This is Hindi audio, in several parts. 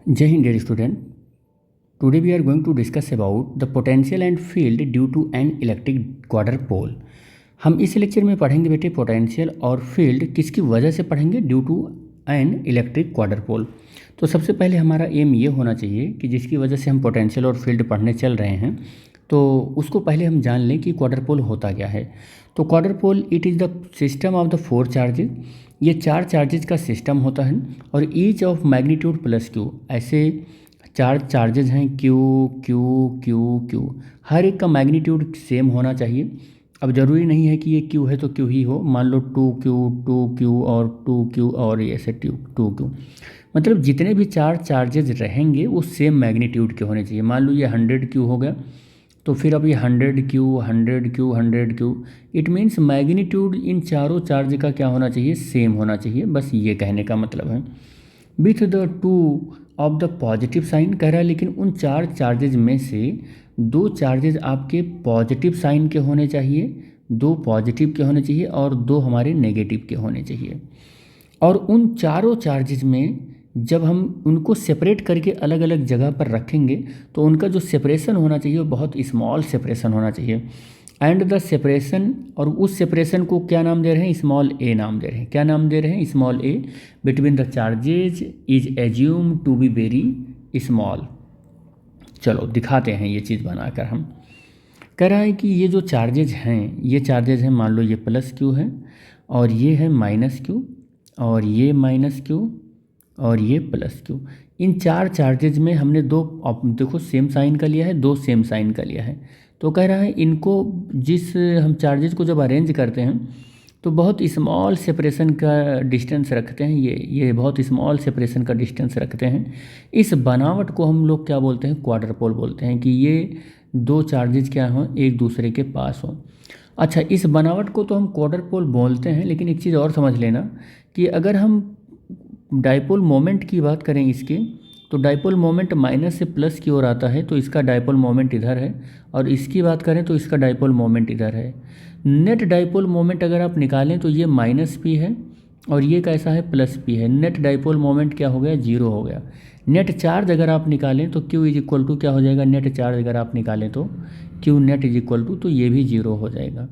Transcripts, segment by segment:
Jai Hind, dear student. Today we are going to discuss about the potential and field due to an electric quadrupole. हम इस लेक्चर में पढ़ेंगे बेटे पोटेंशियल और फील्ड किसकी वजह से पढ़ेंगे, ड्यू टू एन इलेक्ट्रिक क्वाड्रपोल। तो सबसे पहले हमारा एम ये होना चाहिए कि जिसकी वजह से हम पोटेंशियल और फील्ड पढ़ने चल रहे हैं तो उसको पहले हम जान लें कि क्वाड्रपोल होता क्या है। तो quadrupole it is the system of the 4 charges. ये 4 चार्जेज का सिस्टम होता है और each of magnitude plus Q, ऐसे 4 चार्जेज हैं क्यू क्यू क्यू क्यू, हर एक का मैग्नीट्यूड सेम होना चाहिए। अब ज़रूरी नहीं है कि ये क्यू है तो क्यू ही हो, मान लो 2Q और 2Q और ऐसे 2Q, मतलब जितने भी 4 चार्जेज रहेंगे वो सेम मैग्नीट्यूड के होने चाहिए। मान लो ये 100Q हो गया तो फिर अब ये 100Q 100Q 100Q, it means magnitude इन चारों चार्ज का क्या होना चाहिए, सेम होना चाहिए। बस ये कहने का मतलब है। With the 2 of the positive sign कह रहा है, लेकिन उन 4 चार्जेज में से 2 चार्जेज आपके पॉजिटिव साइन के होने चाहिए, 2 पॉजिटिव के होने चाहिए और 2 हमारे नेगेटिव के होने चाहिए। और उन चारों चार्जेज में जब हम उनको सेपरेट करके अलग अलग जगह पर रखेंगे तो उनका जो सेपरेशन होना चाहिए वो बहुत स्मॉल सेपरेशन होना चाहिए। एंड द सेपरेशन, और उस सेपरेशन को क्या नाम दे रहे हैं, स्मॉल ए नाम दे रहे हैं। क्या नाम दे रहे हैं, small A, between the charges is assume to be very small. चलो दिखाते हैं ये चीज़ बनाकर। हम कह रहा है कि ये जो चार्जेज हैं, ये चार्जेज हैं, मान लो ये प्लस क्यू है और ये है माइनस क्यू और ये माइनस क्यू और ये प्लस क्यू। इन 4 चार्जेज में हमने 2 देखो सेम साइन का लिया है, 2 सेम साइन का लिया है। तो कह रहा है इनको जिस हम चार्जेज को जब अरेंज करते हैं तो बहुत स्मॉल सेपरेशन का डिस्टेंस रखते हैं, ये बहुत स्मॉल सेपरेशन का डिस्टेंस रखते हैं। इस बनावट को हम लोग क्या बोलते हैं, क्वाड्रपोल बोलते हैं, कि ये 2 चार्जेज क्या हों, एक दूसरे के पास हों। अच्छा, इस बनावट को तो हम क्वाड्रपोल बोलते हैं, लेकिन एक चीज़ और समझ लेना कि अगर हम डाइपोल मोमेंट की बात करें इसके, तो डाइपोल मोमेंट माइनस से प्लस की ओर आता है तो इसका डाइपोल मोमेंट इधर है, और इसकी बात करें तो इसका डाइपोल मोमेंट इधर है। नेट डाइपोल मोमेंट अगर आप निकालें तो ये माइनस पी है और ये कैसा है, प्लस पी है। नेट डाइपोल मोमेंट क्या हो गया, 0 हो गया। नेट चार्ज अगर आप निकालें तो क्यू इज इक्वल टू क्या हो जाएगा, नेट चार्ज अगर आप निकालें तो Q net is equal to, तो ये भी 0 हो जाएगा।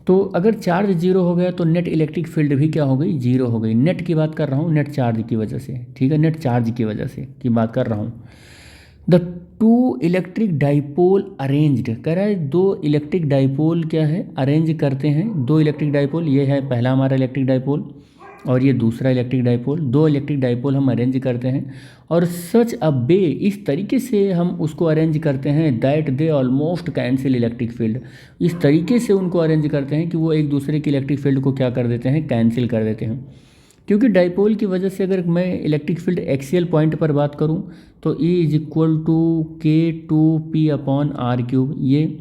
तो अगर चार्ज 0 हो गया तो नेट इलेक्ट्रिक फील्ड भी क्या हो गई, 0 हो गई। नेट की बात कर रहा हूँ, नेट चार्ज की वजह से, ठीक है, नेट चार्ज की वजह से की बात कर रहा हूँ। द 2 इलेक्ट्रिक डाइपोल अरेंज्ड, कह रहा है 2 इलेक्ट्रिक डाइपोल क्या है, अरेंज करते हैं। 2 इलेक्ट्रिक डाइपोल, ये है पहला हमारा इलेक्ट्रिक डाइपोल और ये दूसरा इलेक्ट्रिक डाइपोल। 2 इलेक्ट्रिक डाइपोल हम अरेंज करते हैं और सच अ बे, इस तरीके से हम उसको अरेंज करते हैं that they almost cancel electric field. इस तरीके से उनको अरेंज करते हैं कि वो एक दूसरे की इलेक्ट्रिक फील्ड को क्या कर देते हैं, कैंसिल कर देते हैं। क्योंकि डाइपोल की वजह से अगर मैं इलेक्ट्रिक फील्ड एक्सियल पॉइंट पर बात करूं तो E is equal to K2P upon R3, ये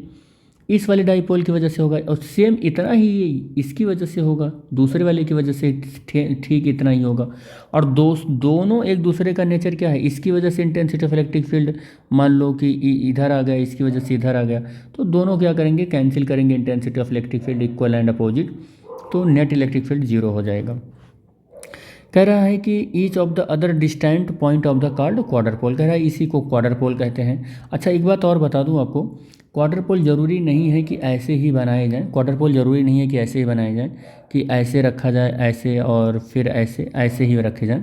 इस वाले डाइपोल की वजह से होगा, और सेम इतना ही इसकी वजह से होगा, दूसरे वाले की वजह से ठीक इतना ही होगा। और दोनों एक दूसरे का नेचर क्या है, इसकी वजह से इंटेंसिटी ऑफ इलेक्ट्रिक फील्ड मान लो कि इधर आ गया, इसकी वजह से इधर आ गया, तो दोनों क्या करेंगे, कैंसिल करेंगे intensity of electric field, equal and opposite, तो नेट इलेक्ट्रिक फील्ड 0 हो जाएगा। कह रहा है कि each of the other distant point of the card quadrupole, कह रहा है इसी को क्वाड्रपोल कहते हैं। अच्छा, एक बात और बता दूं आपको, क्वाड्रपोल ज़रूरी नहीं है कि ऐसे ही बनाए जाएं, क्वाड्रपोल ज़रूरी नहीं है कि ऐसे ही बनाए जाएं, कि ऐसे रखा जाए ऐसे और फिर ऐसे ही रखे जाएं।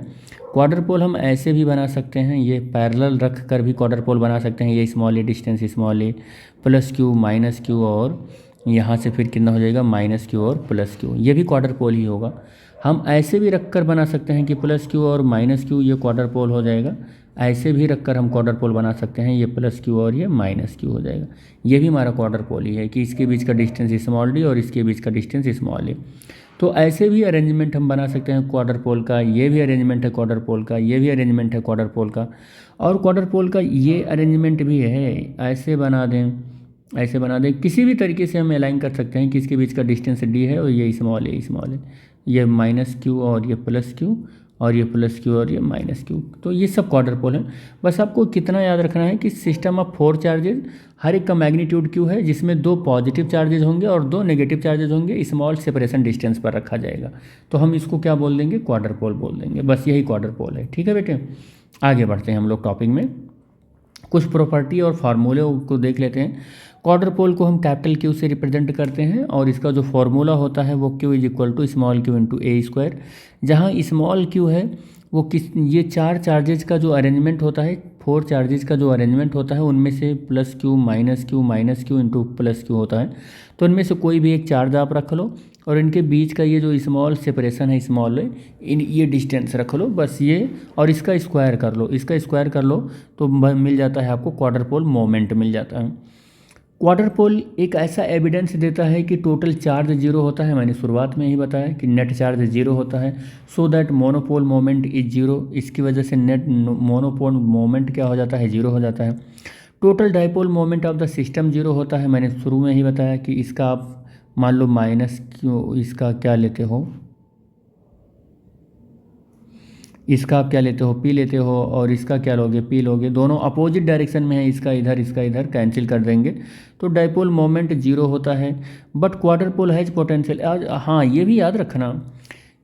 क्वाड्रपोल हम ऐसे भी बना सकते हैं, ये पैरेलल रख कर भी क्वाड्रपोल बना सकते हैं। ये स्मॉल ए डिस्टेंस स्मॉल ए प्लस क्यू माइनस क्यू, और यहाँ से फिर कितना हो जाएगा, माइनस क्यू और प्लस क्यू, ये भी क्वाड्रपोल ही होगा। हम ऐसे भी रख कर बना सकते हैं कि प्लस क्यू और माइनस क्यू, ये क्वाड्रपोल हो जाएगा। ऐसे भी रखकर हम क्वाड्रपोल बना सकते हैं, ये प्लस क्यू और ये माइनस क्यू हो जाएगा। ये भी हमारा क्वाड्रपोल ही है कि इसके बीच का डिस्टेंस स्मॉल डी और इसके बीच का डिस्टेंस स्मॉल ए। तो ऐसे भी अरेंजमेंट हम बना सकते हैं क्वाड्रपोल का, ये भी अरेंजमेंट है क्वाड्रपोल का, ये भी अरेंजमेंट है क्वाड्रपोल का, और क्वाड्रपोल का ये अरेंजमेंट भी है, ऐसे बना दें, ऐसे बना दें, किसी भी तरीके से हम अलाइन कर सकते हैं कि इसके बीच का डिस्टेंस डी है और ये स्मॉल है, ये माइनस क्यू और ये प्लस क्यू और ये प्लस क्यू और ये माइनस क्यू, तो ये सब क्वाड्रपोल है। बस आपको कितना याद रखना है कि सिस्टम ऑफ 4 चार्जेज, हर एक का मैग्नीट्यूड क्यू है, जिसमें 2 पॉजिटिव चार्जेज होंगे और 2 नेगेटिव चार्जेज होंगे, स्मॉल सेपरेशन डिस्टेंस पर रखा जाएगा, तो हम इसको क्या बोल देंगे, क्वाड्रपोल बोल देंगे। बस यही क्वाड्रपोल है, ठीक है बेटे। आगे बढ़ते हैं हम लोग टॉपिक में, कुछ प्रॉपर्टी और फार्मूले को देख लेते हैं। क्वार्टर पोल को हम कैपिटल क्यू से रिप्रेजेंट करते हैं और इसका जो फॉर्मूला होता है वो Q is equal to small Q into A square, जहाँ स्मॉल क्यू है वो ये 4 चार्जेज का जो अरेंजमेंट होता है, 4 चार्जेज का जो अरेंजमेंट होता है उनमें से plus Q into plus Q होता है। तो इनमें से कोई भी एक चार्ज आप रख लो और इनके बीच का ये जो स्मॉल सेपरेशन है, स्मॉल इन ये डिस्टेंस रख लो बस ये, और इसका स्क्वायर कर लो, इसका स्क्वायर कर लो तो मिल जाता है आपको क्वार्टर पोल मोमेंट मिल जाता है। क्वार्टर पोल एक ऐसा एविडेंस देता है कि टोटल चार्ज जीरो होता है, मैंने शुरुआत में ही बताया कि नेट चार्ज जीरो होता है, so that monopole moment is zero. इसकी वजह से नेट मोनोपोल मोमेंट क्या हो जाता है, जीरो हो जाता है। Total dipole moment of the system zero होता है, मैंने शुरू में ही बताया कि इसका आप मान लो माइनस क्यू, इसका क्या लेते हो, इसका आप क्या लेते हो, पी लेते हो, और इसका क्या लोगे, पी लोगे, दोनों अपोजिट डायरेक्शन में है, इसका इधर कैंसिल कर देंगे तो डाइपोल मोमेंट जीरो होता है। But quarter pole has potential, आज हाँ ये भी याद रखना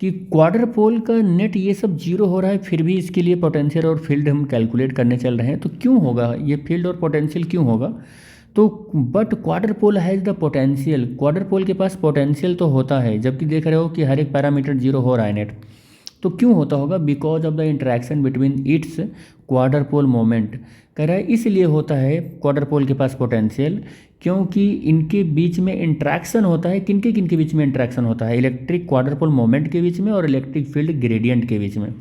कि क्वार्टर पोल का नेट ये सब जीरो हो रहा है, फिर भी इसके लिए पोटेंशियल और फील्ड हम कैलकुलेट करने चल रहे हैं। तो क्यों होगा ये फील्ड और पोटेंशियल क्यों होगा, तो but quarter pole has the potential, quarter pole के पास पोटेंशियल तो होता है, जबकि देख रहे हो कि हर एक पैरामीटर जीरो हो रहा है नेट। तो क्यों होता होगा, because of the interaction between its quarter pole moment, कह रहा है इसलिए होता है क्वार्टर पोल के पास पोटेंशियल, क्योंकि इनके बीच में इंट्रैक्शन होता है। किनके किनके बीच में इंट्रैक्शन होता है, इलेक्ट्रिक क्वार्टर पोल मोमेंट के बीच में और इलेक्ट्रिक फील्ड ग्रेडियंट के बीच में।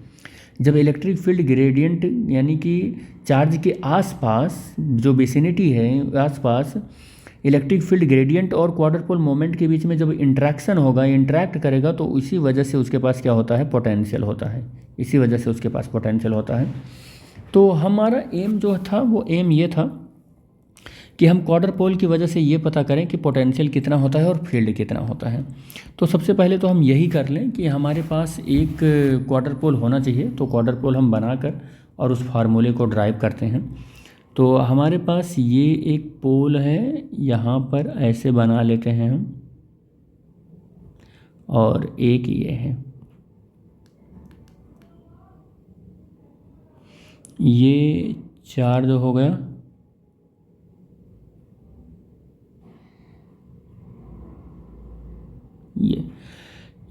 जब इलेक्ट्रिक फील्ड ग्रेडियंट यानी कि चार्ज के आसपास जो विसिनिटी है आसपास, इलेक्ट्रिक फील्ड ग्रेडियंट और क्वार्टर पोल मोमेंट के बीच में जब इंट्रैक्शन होगा, इंट्रैक्ट करेगा, तो इसी वजह से उसके पास क्या होता है, पोटेंशियल होता है, इसी वजह से उसके पास पोटेंशियल होता है। तो हमारा एम जो था वो एम ये था कि हम क्वार्टर पोल की वजह से ये पता करें कि पोटेंशियल कितना होता है और फील्ड कितना होता है। तो सबसे पहले तो हम यही कर लें कि हमारे पास एक क्वार्टर पोल होना चाहिए, तो क्वार्टर पोल हम बनाकर और उस फार्मूले को ड्राइव करते हैं। तो हमारे पास ये एक पोल है, यहाँ पर ऐसे बना लेते हैं हम, और एक ये है, ये चार्ज हो गया,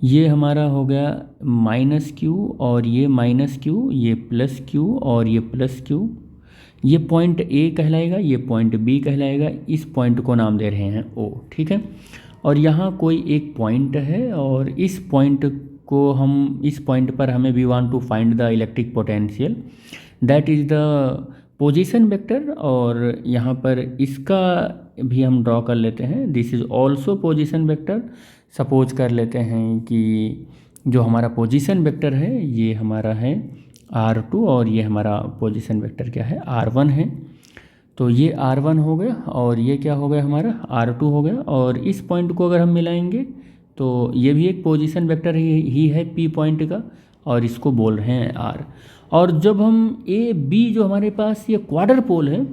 ये हमारा हो गया माइनस क्यू, और ये माइनस क्यू, ये प्लस क्यू और ये प्लस क्यू। ये पॉइंट ए कहलाएगा, ये पॉइंट बी कहलाएगा, इस पॉइंट को नाम दे रहे हैं ओ, ठीक है। और यहाँ कोई एक पॉइंट है और इस पॉइंट को हम, इस पॉइंट पर हमें we want to find the electric potential, that is the position vector. और यहाँ पर इसका भी हम ड्रॉ कर लेते हैं, this is also position vector. Suppose कर लेते हैं कि जो हमारा पोजीशन वेक्टर है ये हमारा है R2 और ये हमारा पोजीशन वेक्टर क्या है, R1 है। तो ये R1 हो गया और ये क्या हो गया, हमारा R2 हो गया। और इस पॉइंट को अगर हम मिलाएंगे तो ये भी एक पोजीशन वेक्टर ही है P पॉइंट का, और इसको बोल रहे हैं R। और जब हम ए बी जो हमारे पास ये क्वार्टर पोल है,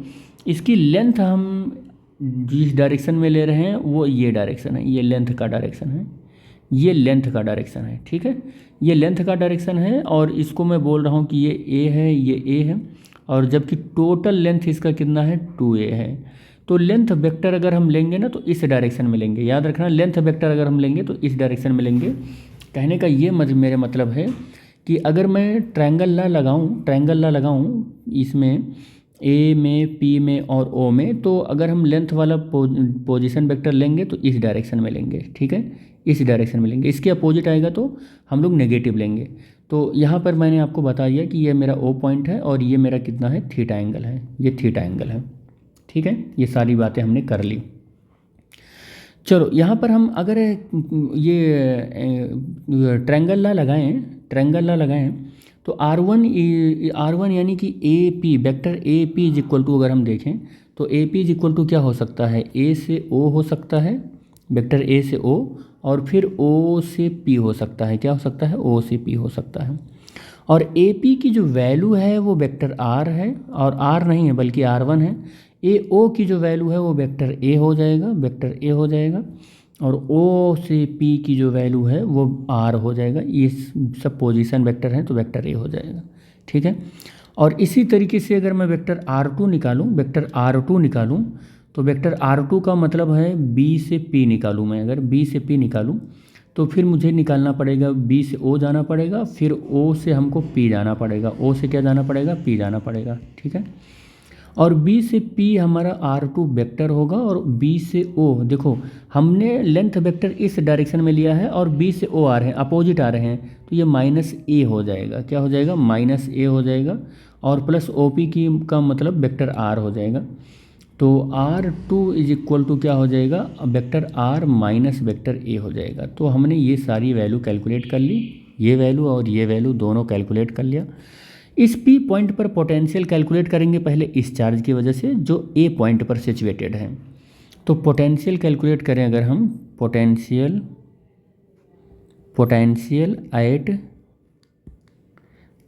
इसकी लेंथ हम जिस डायरेक्शन में ले रहे हैं वो ये डायरेक्शन है, ये लेंथ का डायरेक्शन है, ये लेंथ का डायरेक्शन है, ठीक है, ये लेंथ का डायरेक्शन है। और इसको मैं बोल रहा हूँ कि ये ए है, ये ए है, और जबकि टोटल लेंथ इसका कितना है, 2a है। तो लेंथ वेक्टर अगर हम लेंगे ना तो इस डायरेक्शन में लेंगे, याद रखना, लेंथ वेक्टर अगर हम लेंगे तो इस डायरेक्शन में लेंगे। कहने का ये मेरे मतलब है कि अगर मैं ट्रायंगल ना लगाऊँ इसमें ए में, पी में और ओ में, तो अगर हम लेंथ वाला पोजीशन वेक्टर लेंगे तो इस डायरेक्शन में लेंगे, ठीक है, इस डायरेक्शन में लेंगे। इसके अपोजिट आएगा तो हम लोग नेगेटिव लेंगे। तो यहाँ पर मैंने आपको बता दिया कि ये मेरा ओ पॉइंट है और ये मेरा कितना है, थीटा एंगल है, ये थीटा एंगल है, ठीक है। ये सारी बातें हमने कर ली। चलो यहाँ पर हम अगर ये ट्रायंगल ला लगाएं तो R1 यानी कि A P, vector A P is equal to, अगर हम देखें तो A P is equal to क्या हो सकता है, ए से ओ हो सकता है, वेक्टर ए से ओ, और फिर ओ से पी हो सकता है, क्या हो सकता है, ओ से पी हो सकता है। और ए पी की जो वैल्यू है वो वेक्टर आर है, और आर नहीं है बल्कि R1 है। ए ओ की जो वैल्यू है वो वेक्टर ए हो जाएगा, और ओ से पी की जो वैल्यू है वो आर हो जाएगा। ये सब पोजीशन वेक्टर हैं तो वेक्टर ए हो जाएगा, ठीक है। और इसी तरीके से अगर मैं वेक्टर R2 निकालूं तो वेक्टर R2 का मतलब है B से P निकालूं। मैं अगर B से P निकालूं तो फिर मुझे निकालना पड़ेगा, B से O जाना पड़ेगा, फिर O से हमको P जाना पड़ेगा, O से क्या जाना पड़ेगा, P जाना पड़ेगा। ठीक है, और B से P हमारा R2 वेक्टर होगा, और B से O देखो हमने लेंथ वेक्टर इस डायरेक्शन में लिया है और B से O आ रहे हैं, अपोजिट आ रहे हैं, तो ये -A हो जाएगा। क्या हो जाएगा, -A हो जाएगा, और प्लस OP की का मतलब वेक्टर R हो जाएगा। तो R2 इज इक्वल टू क्या हो जाएगा, vector R minus vector A हो जाएगा। तो हमने ये सारी वैल्यू कैलकुलेट कर ली, ये वैल्यू और ये वैल्यू दोनों कैलकुलेट कर लिया। इस P पॉइंट पर पोटेंशियल कैलकुलेट करेंगे पहले इस चार्ज की वजह से जो A पॉइंट पर सिचुएटेड है। तो पोटेंशियल कैलकुलेट करें अगर हम, potential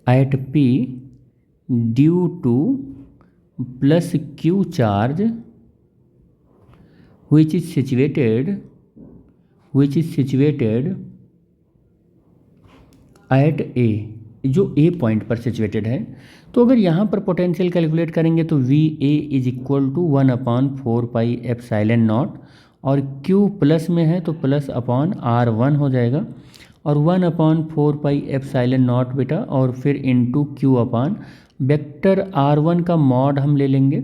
at P due two plus Q charge which is situated at A, जो A पॉइंट पर सिचुएटेड है। तो अगर यहाँ पर पोटेंशियल कैलकुलेट करेंगे तो VA इज इक्वल टू 1/4πε0, और Q प्लस में है तो प्लस अपॉन R1 हो जाएगा, और 1/4πε0 बेटा, और फिर इंटू Q अपान वेक्टर R1 का मॉड हम ले लेंगे।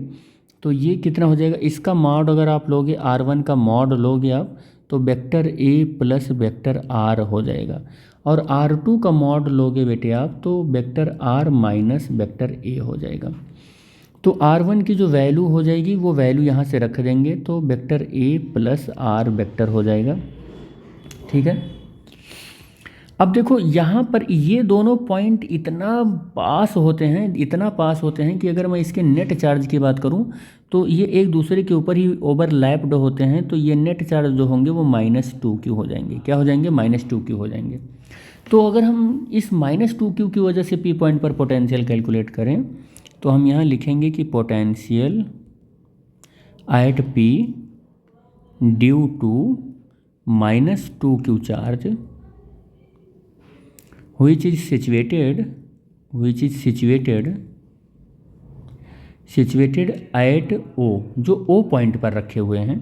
तो ये कितना हो जाएगा, इसका मॉड अगर आप लोगे, R1 का मॉड लोगे आप, तो vector A plus vector R हो जाएगा, और R2 का मॉड लोगे बेटे आप तो vector R minus vector A हो जाएगा। तो R1 की जो वैल्यू हो जाएगी वो वैल्यू यहाँ से रख देंगे, तो vector A plus R vector हो जाएगा। ठीक है, अब देखो यहाँ पर ये दोनों पॉइंट इतना पास होते हैं कि अगर मैं इसके नेट चार्ज की बात करूँ तो ये एक दूसरे के ऊपर ही ओवरलैप्ड होते हैं, तो ये नेट चार्ज जो होंगे वो -2Q हो जाएंगे। क्या हो जाएंगे, -2Q हो जाएंगे। तो अगर हम इस -2Q की वजह से P पॉइंट पर पोटेंशियल कैलकुलेट करें तो हम यहाँ लिखेंगे कि potential at P due to -2Q charge which is situated at O, जो O पॉइंट पर रखे हुए हैं।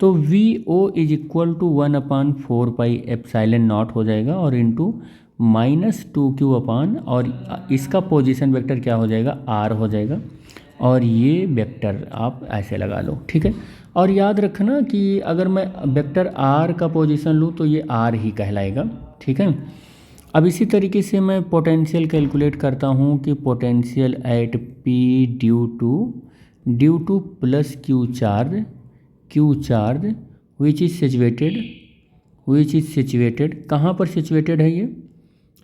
तो VO इज इक्वल टू 1/4πε0 हो जाएगा, और इंटू -2Q अपान, और इसका पोजीशन वेक्टर क्या हो जाएगा, R हो जाएगा, और ये वेक्टर आप ऐसे लगा लो। ठीक है, और याद रखना कि अगर मैं वेक्टर R का पोजीशन लूँ तो ये R ही कहलाएगा। ठीक है, अब इसी तरीके से मैं पोटेंशियल कैलकुलेट करता हूँ कि potential at P due two plus Q charge which is situated कहाँ पर सिचुएटेड है, ये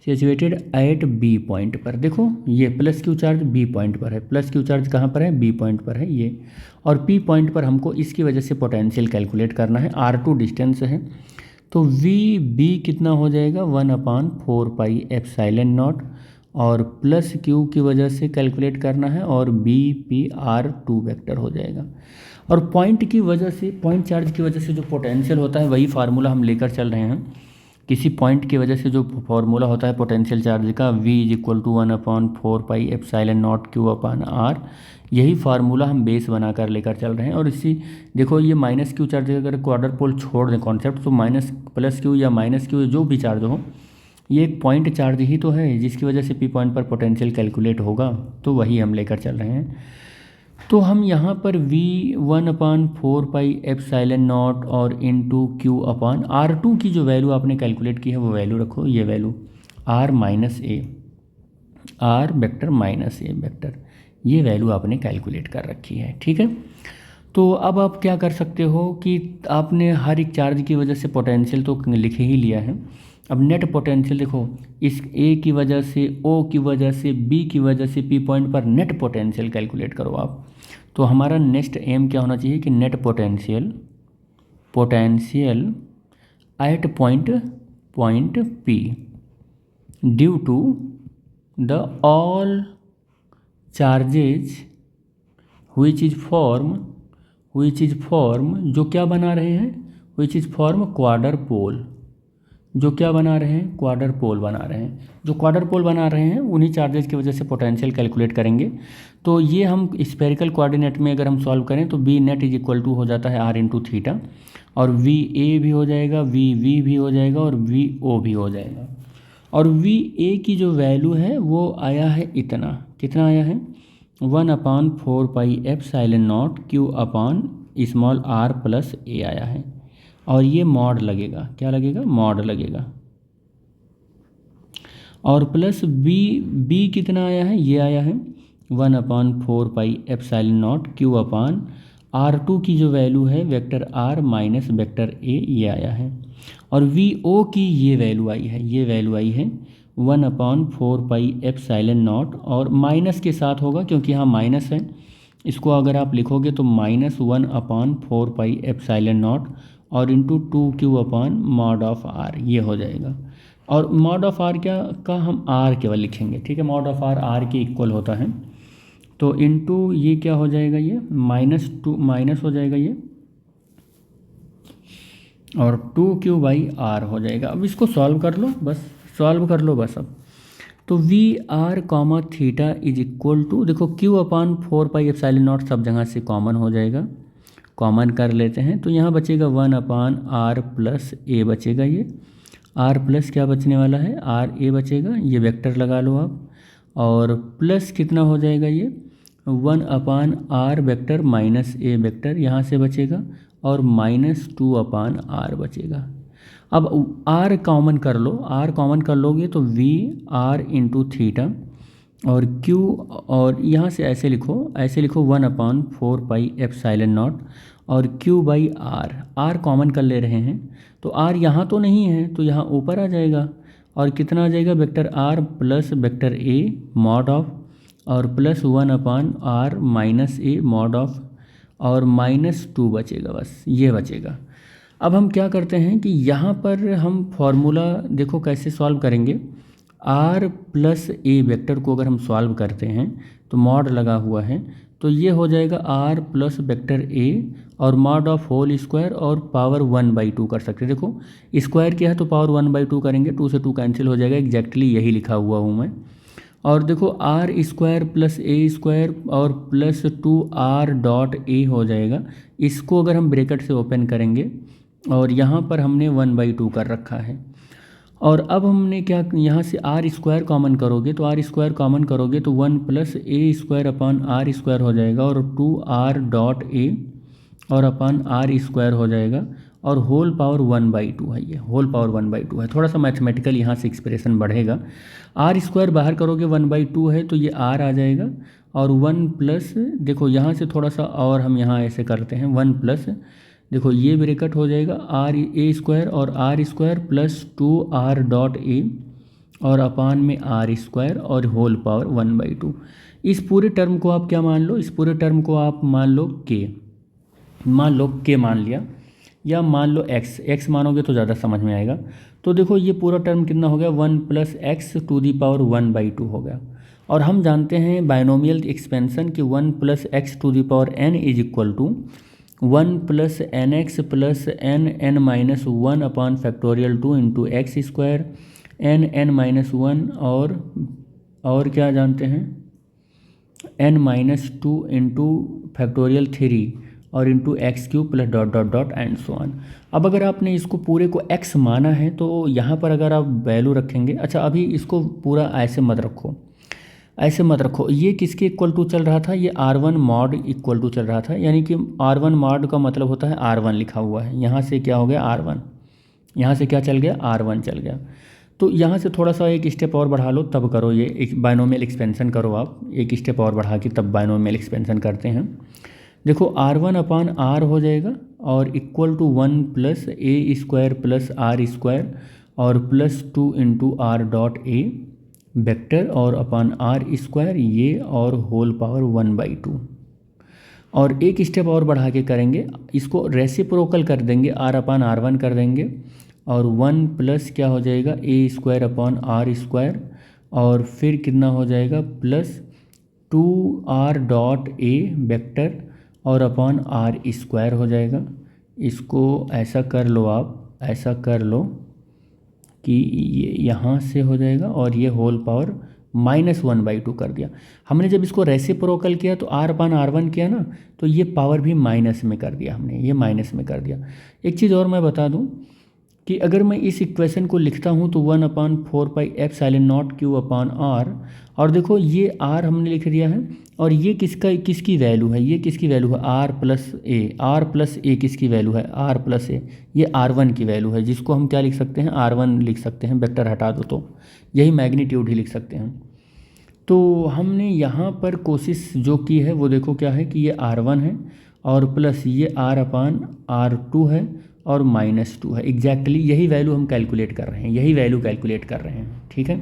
सिचुएटेड एट B पॉइंट पर। देखो ये plus Q charge B point पर है, प्लस Q चार्ज कहाँ पर है, B पॉइंट पर है ये, और P पॉइंट पर हमको इसकी वजह से पोटेंशियल कैलकुलेट करना है। R2 डिस्टेंस है, तो VB कितना हो जाएगा, 1/4πε0, और प्लस Q की वजह से कैलकुलेट करना है, और BPR2 वेक्टर हो जाएगा। और पॉइंट चार्ज की वजह से जो पोटेंशियल होता है वही फार्मूला हम लेकर चल रहे हैं। किसी पॉइंट की वजह से जो फार्मूला होता है पोटेंशियल चार्ज का, V is equal to 1/4πε0Q/R, यही फार्मूला हम बेस बनाकर लेकर चल रहे हैं। और इसी देखो ये -Q चार्ज अगर क्वाड्रर पोल छोड़ दें कॉन्सेप्ट, तो +Q या -Q जो भी चार्ज हो, ये एक पॉइंट चार्ज ही तो है जिसकी वजह से P पॉइंट पर पोटेंशियल कैलकुलेट होगा, तो वही हम लेकर चल रहे हैं। तो हम यहाँ पर V 1/4πε0 और इंटू Q अपान R2 की जो वैल्यू आपने कैलकुलेट की है वो वैल्यू रखो, ये value R vector -A vector, ये वैल्यू आपने कैलकुलेट कर रखी है। ठीक है, तो अब आप क्या कर सकते हो कि आपने हर एक चार्ज की वजह से पोटेंशियल तो लिखे ही लिया है। अब नेट पोटेंशियल देखो, इस A की वजह से, O की वजह से, B की वजह से P पॉइंट पर नेट पोटेंशियल कैलकुलेट करो आप। तो हमारा नेक्स्ट एम क्या होना चाहिए कि net potential at point P due to the all charges which is form जो क्या बना रहे हैं, which is form क्वाडर पोल, जो क्या बना रहे हैं, क्वाड्रर पोल बना रहे हैं। जो क्वाड्रर पोल बना रहे हैं उन्हीं चार्जेस की वजह से पोटेंशियल कैलकुलेट करेंगे। तो ये हम स्फेरिकल कोऑर्डिनेट में अगर हम सॉल्व करें तो B net is equal to हो जाता है आर इंटू थीटा, और वी ए भी हो जाएगा, वी वी भी हो जाएगा, और वी ओ भी हो जाएगा। और वी ए की जो वैल्यू है वो आया है इतना, कितना आया है, 1/4 pi epsilon naught Q upon small R plus A आया है। और ये मॉड लगेगा, क्या लगेगा, मॉड लगेगा। और प्लस बी, बी कितना आया है, ये आया है 1/4 pi epsilon naught Q upon R2 की जो वैल्यू है vector R minus vector A, ये आया है। और वी ओ की ये वैल्यू आई है, ये वैल्यू आई है 1/4 पाई एप्सिलॉन नॉट, और माइनस के साथ होगा क्योंकि यहाँ माइनस है। इसको अगर आप लिखोगे तो -1/4 पाई एप्सिलॉन नॉट और into 2q upon mod of R, ये हो जाएगा। और मॉड ऑफ आर क्या का हम आर केवल लिखेंगे, ठीक है, मॉड ऑफ आर के इक्वल होता है। तो इंटू ये क्या हो जाएगा, ये -2 माइनस हो जाएगा ये, और 2q/r हो जाएगा। अब इसको सॉल्व कर लो, बस सॉल्व कर लो बस। अब तो V R comma theta is equal to, देखो q/4 पाई एप्सिलॉन नॉट सब जगह से कॉमन हो जाएगा, कॉमन कर लेते हैं तो यहाँ बचेगा 1/r प्लस ए बचेगा। ये r प्लस क्या बचने वाला है, आर ए बचेगा, ये वेक्टर लगा लो आप। और प्लस कितना हो जाएगा ये 1/r वेक्टर माइनस ए वेक्टर यहाँ से बचेगा, और -2/r बचेगा। अब r कॉमन कर लो, r कॉमन कर लोगे तो वी आर इंटू थीटा, और q, और यहाँ से ऐसे लिखो 1/4 पाई एप्सिलॉन नॉट, और q/r, r कॉमन कर ले रहे हैं तो r यहाँ तो नहीं है तो यहाँ ऊपर आ जाएगा, और कितना आ जाएगा, vector r plus vector a mod of, और plus 1/r minus A mod of, और -2 बचेगा, बस ये बचेगा। अब हम क्या करते हैं कि यहाँ पर हम फॉर्मूला देखो कैसे सॉल्व करेंगे। r प्लस ए वेक्टर को अगर हम सॉल्व करते हैं तो मॉड लगा हुआ है, तो ये हो जाएगा r प्लस वेक्टर a और मॉड ऑफ होल स्क्वायर और पावर 1/2 कर सकते हैं। देखो स्क्वायर किया है तो पावर 1/2 करेंगे, 2 से 2 कैंसिल हो जाएगा, एग्जैक्टली यही लिखा हुआ हूँ मैं। और देखो r स्क्वायर प्लस ए स्क्वायर और प्लस 2r डॉट ए हो जाएगा। इसको अगर हम ब्रैकेट से ओपन करेंगे और यहाँ पर हमने 1/2 कर रखा है। और अब हमने क्या, यहाँ से आर स्क्वायर कॉमन करोगे तो आर स्क्वायर कॉमन करोगे तो 1 प्लस ए स्क्वायर अपॉन आर स्क्वायर हो जाएगा, और 2r डॉट ए और अपॉन आर स्क्वायर हो जाएगा, और होल पावर 1/2 है, ये होल पावर 1/2 है। थोड़ा सा मैथमेटिकल यहाँ से एक्सप्रेशन बढ़ेगा। आर स्क्वायर बाहर करोगे 1/2 है तो ये आर आ जाएगा, और 1 प्लस, देखो यहाँ से थोड़ा सा और हम यहाँ ऐसे करते हैं, 1 प्लस, देखो ये ब्रैकेट हो जाएगा आर ए स्क्वायर और R square plus 2r dot A और अपान में आर स्क्वायर और होल पावर 1/2। इस पूरे टर्म को आप क्या मान लो, इस पूरे टर्म को आप मान लो के, मान लिया, या मान लो x मानोगे तो ज़्यादा समझ में आएगा। तो देखो ये पूरा टर्म कितना हो गया, 1 plus X to the power 1/2 हो गया। और हम जानते हैं बायनोमियल एक्सपेंशन कि 1 plus X to the power n is equal to 1 plus N X plus N minus 1 upon factorial 2 into X square N minus 1, और क्या जानते हैं n-2 इंटू फैक्टोरियल 3 और into x³ plus dot dot dot and so on. अब अगर आपने इसको पूरे को x माना है तो यहाँ पर अगर आप वैल्यू रखेंगे, अच्छा अभी इसको पूरा ऐसे मत रखो, ऐसे मत रखो, ये किसके इक्वल टू चल रहा था, ये R1 मॉड इक्वल टू चल रहा था, यानी कि R1 मॉड का मतलब होता है R1 लिखा हुआ है, यहाँ से क्या हो गया R1, यहाँ से क्या चल गया R1 चल गया। तो यहाँ से थोड़ा सा एक स्टेप और बढ़ा लो तब करो, ये एक बायनोमियल एक्सपेंशन करो आप, एक स्टेप और बढ़ा के तब बायनोमियल एक्सपेंशन करते हैं। देखो R1 अपान R हो जाएगा और equal to 1 plus A square plus R square और plus 2 into R dot A vector और अपान आर स्क्वायर ये और होल पावर 1/2। और एक स्टेप और बढ़ा के करेंगे, इसको रेसिप्रोकल कर देंगे, R अपान R1 कर देंगे और 1 प्लस क्या हो जाएगा ए स्क्वायर अपॉन आर स्क्वायर और फिर कितना हो जाएगा plus 2r dot A vector और अपॉन आर स्क्वायर हो जाएगा। इसको ऐसा कर लो आप, ऐसा कर लो कि ये यहाँ से हो जाएगा और ये होल पावर -1/2 कर दिया। हमने जब इसको रेसिप्रोकल किया तो R/R1 किया ना, तो ये पावर भी माइनस में कर दिया हमने, ये माइनस में कर दिया। एक चीज़ और मैं बता दूं कि अगर मैं इस इक्वेशन को लिखता हूँ तो 1/4πε0Q/R, और देखो ये R हमने लिख दिया है, और ये किसकी वैल्यू है, ये किसकी वैल्यू है, R+A किसकी वैल्यू है, R+A, ये R1 की वैल्यू है, जिसको हम क्या लिख सकते हैं, R1 लिख सकते हैं, वेक्टर हटा दो तो यही मैग्नीट्यूड ही लिख सकते हैं। तो हमने यहाँ पर कोशिश जो की है वो देखो क्या है कि ये R1 है और प्लस ये R/R2 है और -2 है। एग्जैक्टली यही वैल्यू हम कैलकुलेट कर रहे हैं, यही वैल्यू कैलकुलेट कर रहे हैं, ठीक है।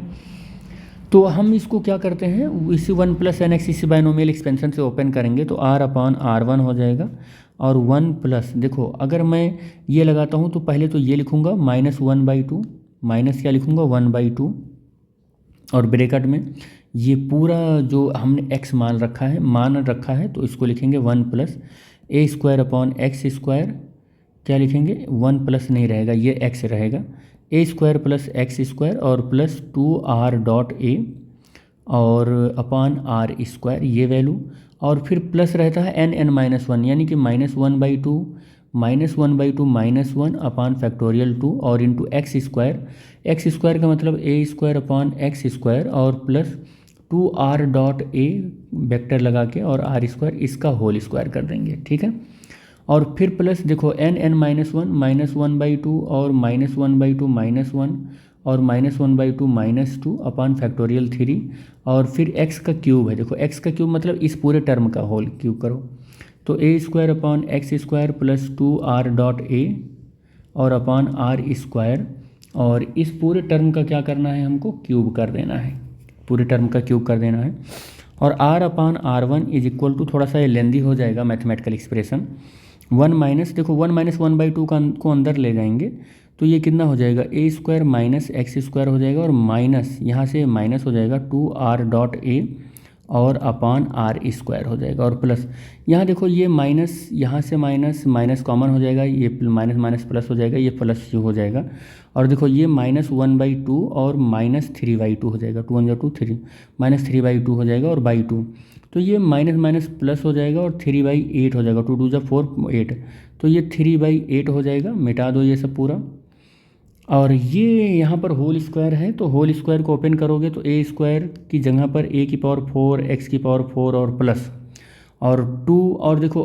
तो हम इसको क्या करते हैं, इसी 1+nx इसी बाइनोमियल एक्सपेंशन से ओपन करेंगे तो R/R1 हो जाएगा, और 1 प्लस, देखो अगर मैं ये लगाता हूँ तो पहले तो ये लिखूँगा -1/2, माइनस क्या लिखूँगा 1/2, और ब्रैकेट में ये पूरा जो हमने x मान रखा है तो इसको लिखेंगे 1+a²/x², क्या लिखेंगे 1 प्लस नहीं रहेगा, ये x रहेगा, a² + x² और प्लस 2r.a और R², ये वैल्यू, और फिर प्लस रहता है n(n-1), यानी कि -1/2 -1/2 और इंटू x² का मतलब a²/x² और प्लस 2r.a वेक्टर लगा के और r², इसका होल स्क्वायर कर देंगे, ठीक है। और फिर प्लस देखो n(n-1) -1/2 और -1/2 -1 और -1/2 -2 और फिर x का क्यूब है, देखो x का क्यूब मतलब इस पूरे टर्म का होल क्यूब करो, तो a²/x² प्लस 2r.a और R², और इस पूरे टर्म का क्या करना है, हमको क्यूब कर देना है, पूरे टर्म का क्यूब कर देना है। और R/R1 इज इक्वल टू, थोड़ा सा ये लेंदी हो जाएगा मैथमेटिकल एक्सप्रेशन, 1 माइनस, देखो 1 - 1/2 को अंदर ले जाएंगे तो ये कितना हो जाएगा, a² - x² हो जाएगा, और माइनस यहाँ से माइनस हो जाएगा 2r.a और R² हो जाएगा, और प्लस यहाँ देखो ये माइनस, यहाँ से माइनस कॉमन हो जाएगा, ये माइनस प्लस हो जाएगा, ये प्लस हो जाएगा, और देखो ये -1/2 और -3/2 हो जाएगा, 2 × 2 3 -3/2 हो जाएगा और /2, तो ये माइनस प्लस हो जाएगा और 3/8 हो जाएगा, 2 × 2 4 8, तो ये 3/8 हो जाएगा, मिटा दो ये सब पूरा। और ये यहाँ पर होल स्क्वायर है तो होल स्क्वायर को ओपन करोगे तो a² की जगह पर a⁴ x⁴ और प्लस और 2, और देखो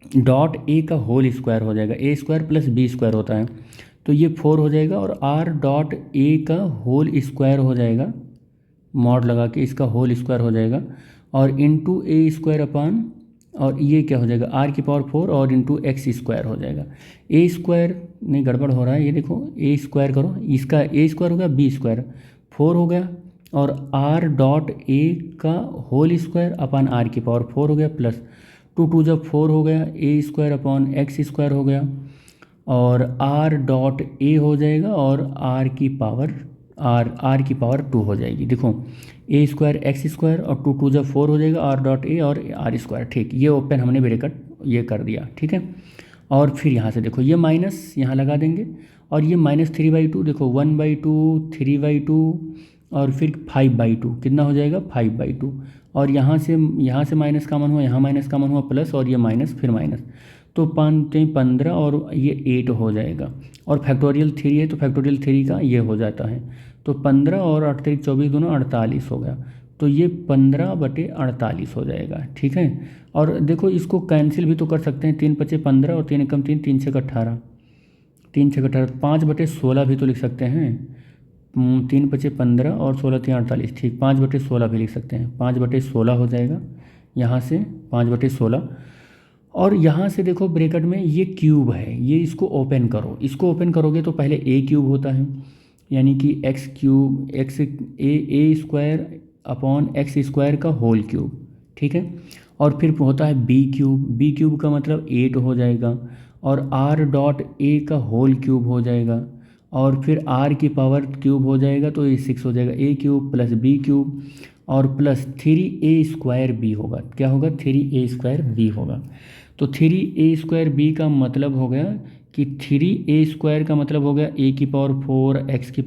R.a का होल स्क्वायर हो जाएगा, a² + b² होता है तो ये 4 हो जाएगा, और R.a का होल स्क्वायर हो जाएगा, मॉड लगा के इसका होल स्क्वायर हो जाएगा, और इंटू a² और ये क्या हो जाएगा R⁴ और इंटू x² हो जाएगा। a² नहीं, गड़बड़ हो रहा है, ये देखो a² करो, इसका a² हो गया, b² 4 हो गया, और R.a का होल स्क्वायर R⁴ हो गया, प्लस 2 × 2 = 4 हो गया, a² x² हो गया, और R.a हो जाएगा, और R⁴ 2 हो जाएगी, देखो a² x² और 2 × 2 = 4 हो जाएगा, R.a और R², ठीक, ये ओपन हमने ब्रैकेट ये कर दिया, ठीक है। और फिर यहाँ से देखो ये माइनस यहाँ लगा देंगे, और ये -3/2, देखो 1/2 3/2 और फिर 5/2 कितना हो जाएगा 5/2, और यहाँ से माइनस कॉमन हुआ, यहाँ माइनस कॉमन हुआ, प्लस और ये माइनस फिर माइनस, तो 15 और ये 8 हो जाएगा, और फैक्टोरियल 3 है तो फैक्टोरियल 3 का ये हो जाता है, तो 15 और 8 × 3 = 24 दोनों 48 हो गया, तो ये 15/48 हो जाएगा, ठीक है। और देखो इसको कैंसिल भी तो कर सकते हैं, 3 × 5 = 15 और 3 × 1 = 3, 3 × 6 = 18, 3 × 6 = 18, 5/16 भी तो लिख सकते हैं, 3 × 5 = 15 और 16 × 3 = 48, ठीक, 5/16 भी लिख सकते हैं, 5/16 हो जाएगा, यहाँ से 5/16, और यहाँ से देखो ब्रैकेट में ये क्यूब है, ये इसको ओपन करो, इसको ओपन करोगे तो पहले a³ होता है, यानी कि a² का होल क्यूब, ठीक है, और फिर होता है b³ का मतलब 8 हो जाएगा, और R.a का होल क्यूब हो जाएगा, और फिर R⁴ हो जाएगा तो ये 6 हो जाएगा, a³ + b³ और प्लस 3a² b होगा, क्या होगा 3a² b होगा, तो 3a² b का मतलब हो गया कि 3a² का मतलब हो गया a⁴ x⁴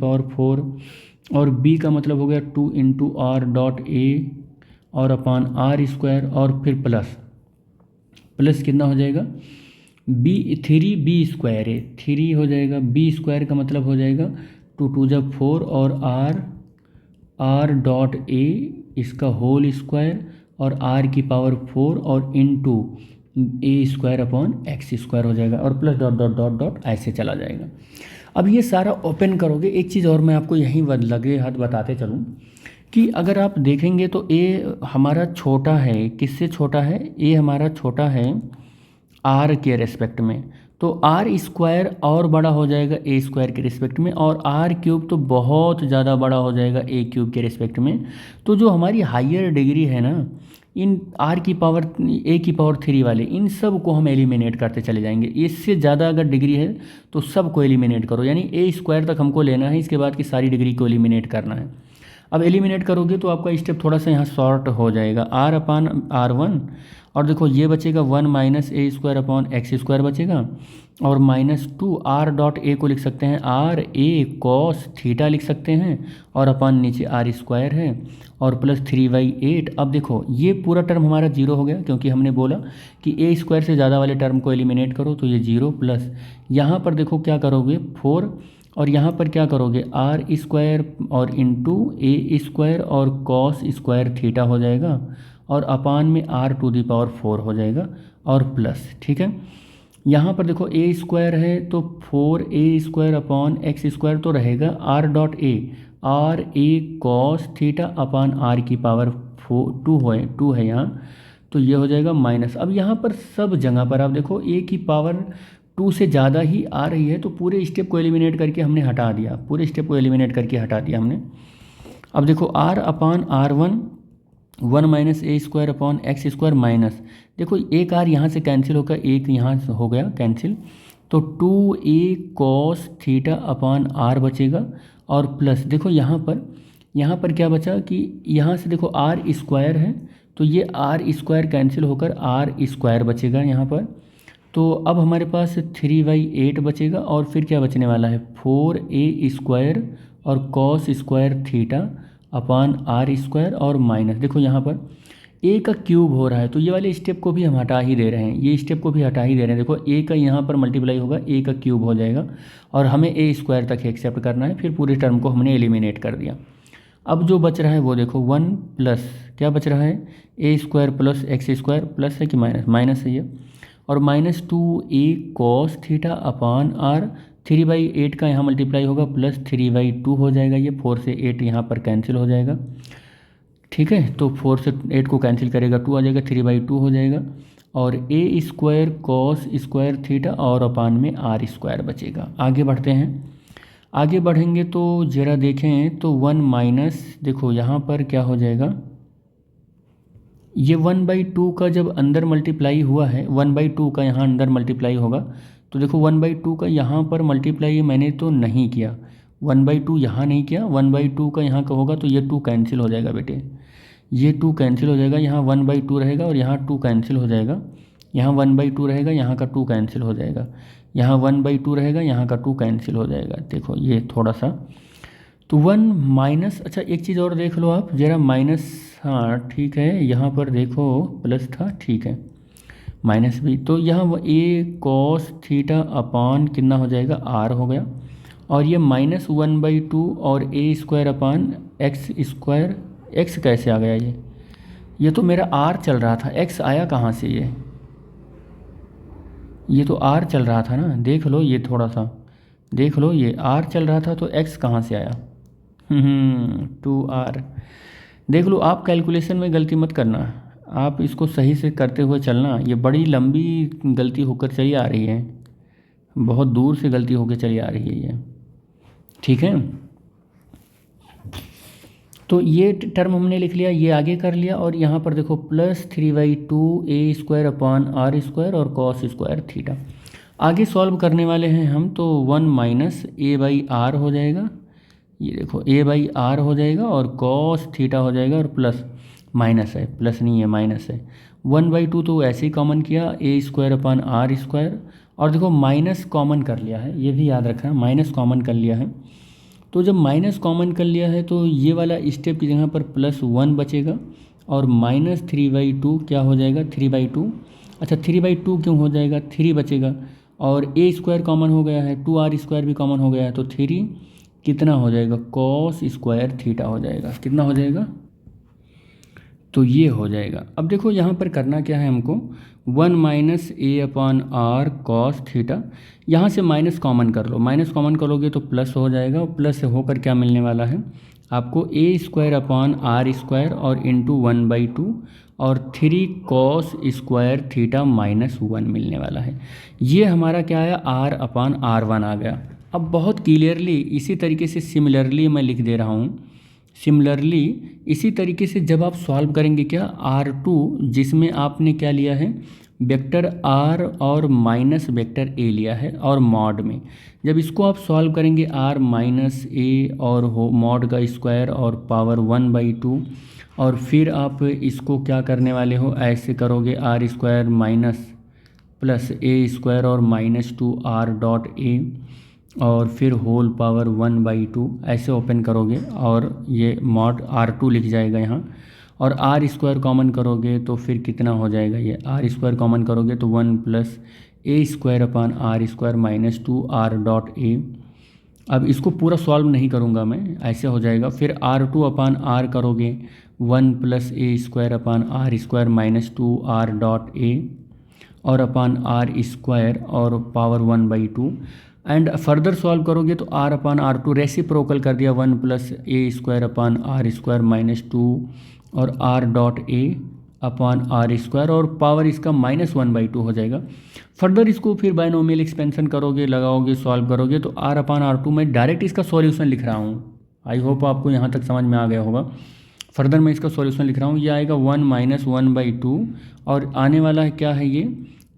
और b का मतलब हो गया 2 × r.a और अपान r² और फिर प्लस कितना हो जाएगा 3b² है, 3 हो जाएगा, b² का मतलब हो जाएगा 2 × 4 और r.a इसका होल स्क्वायर और r⁴ और इंटू a²/x² हो जाएगा और plus dot dot dot dot ऐसे चला जाएगा। अब ये सारा ओपन करोगे, एक चीज़ और मैं आपको यहीं लगे हाथ बताते चलूँ कि अगर आप देखेंगे तो a हमारा छोटा है, किससे छोटा है, a हमारा छोटा है r के रेस्पेक्ट में, तो r² और बड़ा हो जाएगा a² के रिस्पेक्ट में और r³ तो बहुत ज़्यादा बड़ा हो जाएगा a³ के रिस्पेक्ट में। तो जो हमारी हायर डिग्री है ना, इन a⁴ वाले इन सब को हम एलिमिनेट करते चले जाएंगे। इससे ज़्यादा अगर डिग्री है तो सब को एलिमिनेट करो, यानी a² तक हमको लेना है, इसके बाद की सारी डिग्री को एलिमिनेट करना है। अब एलिमिनेट करोगे तो आपका स्टेप थोड़ा सा यहाँ शॉर्ट हो जाएगा, r/r1 और देखो ये बचेगा 1 - a²/x² बचेगा और -2 r.a को लिख सकते हैं r/a cos थीटा लिख सकते हैं और अपान नीचे r² है और प्लस 3/8। अब देखो ये पूरा टर्म हमारा 0 हो गया क्योंकि हमने बोला कि a² से ज़्यादा वाले टर्म को एलिमिनेट करो, तो ये 0 प्लस यहाँ पर देखो क्या करोगे 4 और यहाँ पर क्या करोगे r² और इंटू a² और cos² थीटा हो जाएगा और अपान में r⁴ हो जाएगा और प्लस, ठीक है। यहाँ पर देखो a² है तो 4a² तो रहेगा r.a r/a cos theta upon r⁴ 2 है यहाँ, तो ये हो जाएगा माइनस। अब यहाँ पर सब जगह पर आप देखो a⁴ से ज़्यादा ही आ रही है, तो पूरे स्टेप को एलिमिनेट करके हमने हटा दिया, हमने। अब देखो r/r1 1 - a²/x² माइनस, देखो एक r यहाँ से कैंसिल होकर एक यहाँ से हो गया कैंसिल, तो 2a cos theta upon r बचेगा और प्लस देखो यहाँ पर क्या बचा कि यहाँ से देखो r² है तो ये r² कैंसिल होकर r² बचेगा यहाँ पर। तो अब हमारे पास 3/8 बचेगा और फिर क्या बचने वाला है 4a² और cos² थीटा अपान r² और माइनस देखो यहाँ पर a का क्यूब हो रहा है, तो ये वाले स्टेप को भी हम हटा ही दे रहे हैं, देखो a का यहाँ पर मल्टीप्लाई होगा, a का क्यूब हो जाएगा और हमें a² तक एक्सेप्ट करना है, फिर पूरे टर्म को हमने एलिमिनेट कर दिया। अब जो बच रहा है वो देखो 1 प्लस क्या बच रहा है a² प्लस x² प्लस है कि माइनस है ये और -2a cos theta upon r 3/8 का यहाँ मल्टीप्लाई होगा प्लस 3/2 हो जाएगा, ये 4 से 8 यहाँ पर कैंसिल हो जाएगा, ठीक है। तो 4 से 8 को कैंसिल करेगा 2 आ जाएगा, 3/2 हो जाएगा और a² cos² थीटा और अपान में r² बचेगा। आगे बढ़ते हैं, आगे बढ़ेंगे तो ज़रा देखें तो 1 माइनस देखो यहाँ पर क्या हो जाएगा, ये 1/2 का जब अंदर मल्टीप्लाई हुआ है 1/2 का यहाँ अंदर मल्टीप्लाई होगा, तो देखो 1/2 का यहाँ पर मल्टीप्लाई मैंने तो नहीं किया, 1/2 यहाँ नहीं किया, 1/2 का यहाँ का होगा तो ये 2 कैंसिल हो जाएगा बेटे, ये 2 कैंसिल हो जाएगा, यहाँ 1/2 रहेगा और यहाँ 2 कैंसिल हो जाएगा, यहाँ 1/2 रहेगा, यहाँ का 2 कैंसिल हो जाएगा, यहाँ 1/2 रहेगा, यहाँ का 2 कैंसिल हो जाएगा। देखो ये थोड़ा सा तो 1 माइनस, अच्छा एक चीज़ और देख लो आप ज़रा माइनस, हाँ ठीक है, यहाँ पर देखो प्लस था, ठीक है माइनस भी, तो यहाँ a cos थीटा अपान कितना हो जाएगा r हो गया और ये -1/2 और a² अपान x², x कैसे आ गया, ये तो मेरा r चल रहा था, x आया कहाँ से, ये तो r चल रहा था ना, देख लो ये थोड़ा सा देख लो, ये r चल रहा था तो x कहाँ से आया 2r। देख लो आप कैलकुलेशन में गलती मत करना, आप इसको सही से करते हुए चलना, ये बड़ी लंबी गलती होकर चली आ रही है, बहुत दूर से गलती होकर चली आ रही है ये, ठीक है। तो ये टर्म हमने लिख लिया, ये आगे कर लिया और यहाँ पर देखो प्लस 3/2 a² अपान r² और cos² थीटा। आगे सॉल्व करने वाले हैं हम, तो 1 माइनस a/r हो जाएगा, ये देखो a/r हो जाएगा और cos थीटा हो जाएगा और प्लस माइनस है, प्लस नहीं है माइनस है, 1/2 तो ऐसे ही कॉमन किया a² अपान r² और देखो माइनस कॉमन कर लिया है, ये भी याद रखना, माइनस कॉमन कर लिया है। तो जब माइनस कॉमन कर लिया है तो ये वाला स्टेप की जगह पर +1 बचेगा और -3/2 क्या हो जाएगा, 3/2। अच्छा 3/2 क्यों हो जाएगा, 3 बचेगा और ए स्क्वायर कॉमन हो गया है, 2r² भी कॉमन हो गया है, तो 3 कितना हो जाएगा, cos² थीटा हो जाएगा। कितना हो जाएगा, तो ये हो जाएगा। अब देखो यहाँ पर करना क्या है हमको, 1 - a/r cos थीटा, यहाँ से माइनस कॉमन कर लो, माइनस कॉमन करोगे तो प्लस हो जाएगा और प्लस से होकर क्या मिलने वाला है आपको, a² r² और इंटू 1/2 और 3 cos² थीटा -1 मिलने वाला है। ये हमारा क्या आया, r/r1 आ गया। अब बहुत क्लियरली इसी तरीके से सिमिलरली मैं लिख दे रहा हूँ। सिमिलरली इसी तरीके से जब आप सॉल्व करेंगे क्या, r2 जिसमें आपने क्या लिया है, वेक्टर r और माइनस वेक्टर a लिया है और मॉड में, जब इसको आप सॉल्व करेंगे r - a और हो मॉड का स्क्वायर और पावर 1/2 और फिर आप इसको क्या करने वाले हो, ऐसे करोगे r² माइनस प्लस a² और -2r.a और फिर होल पावर 1/2 ऐसे ओपन करोगे और ये मॉड r2 लिख जाएगा यहाँ, और r² कॉमन करोगे तो फिर कितना हो जाएगा, ये r² कॉमन करोगे तो 1 + a² - 2r.a। अब इसको पूरा सॉल्व नहीं करूँगा मैं, ऐसे हो जाएगा। फिर r2/r करोगे 1 + a² - 2r.a और अपान r² और पावर 1/2 एंड फर्दर सॉल्व करोगे तो r/r2 रेसिप्रोकल कर दिया, 1 + a² - 2 और r.a/r² और पावर इसका -1/2 हो जाएगा। फर्दर इसको फिर बायनोमियल एक्सपेंशन करोगे, लगाओगे, सॉल्व करोगे तो r/r2 मैं डायरेक्ट इसका सॉल्यूशन लिख रहा हूँ। आई होप आपको यहाँ तक समझ में आ गया होगा। फर्दर मैं इसका सॉल्यूशन लिख रहा हूँ, ये आएगा 1 - 1/2 और आने वाला है क्या है,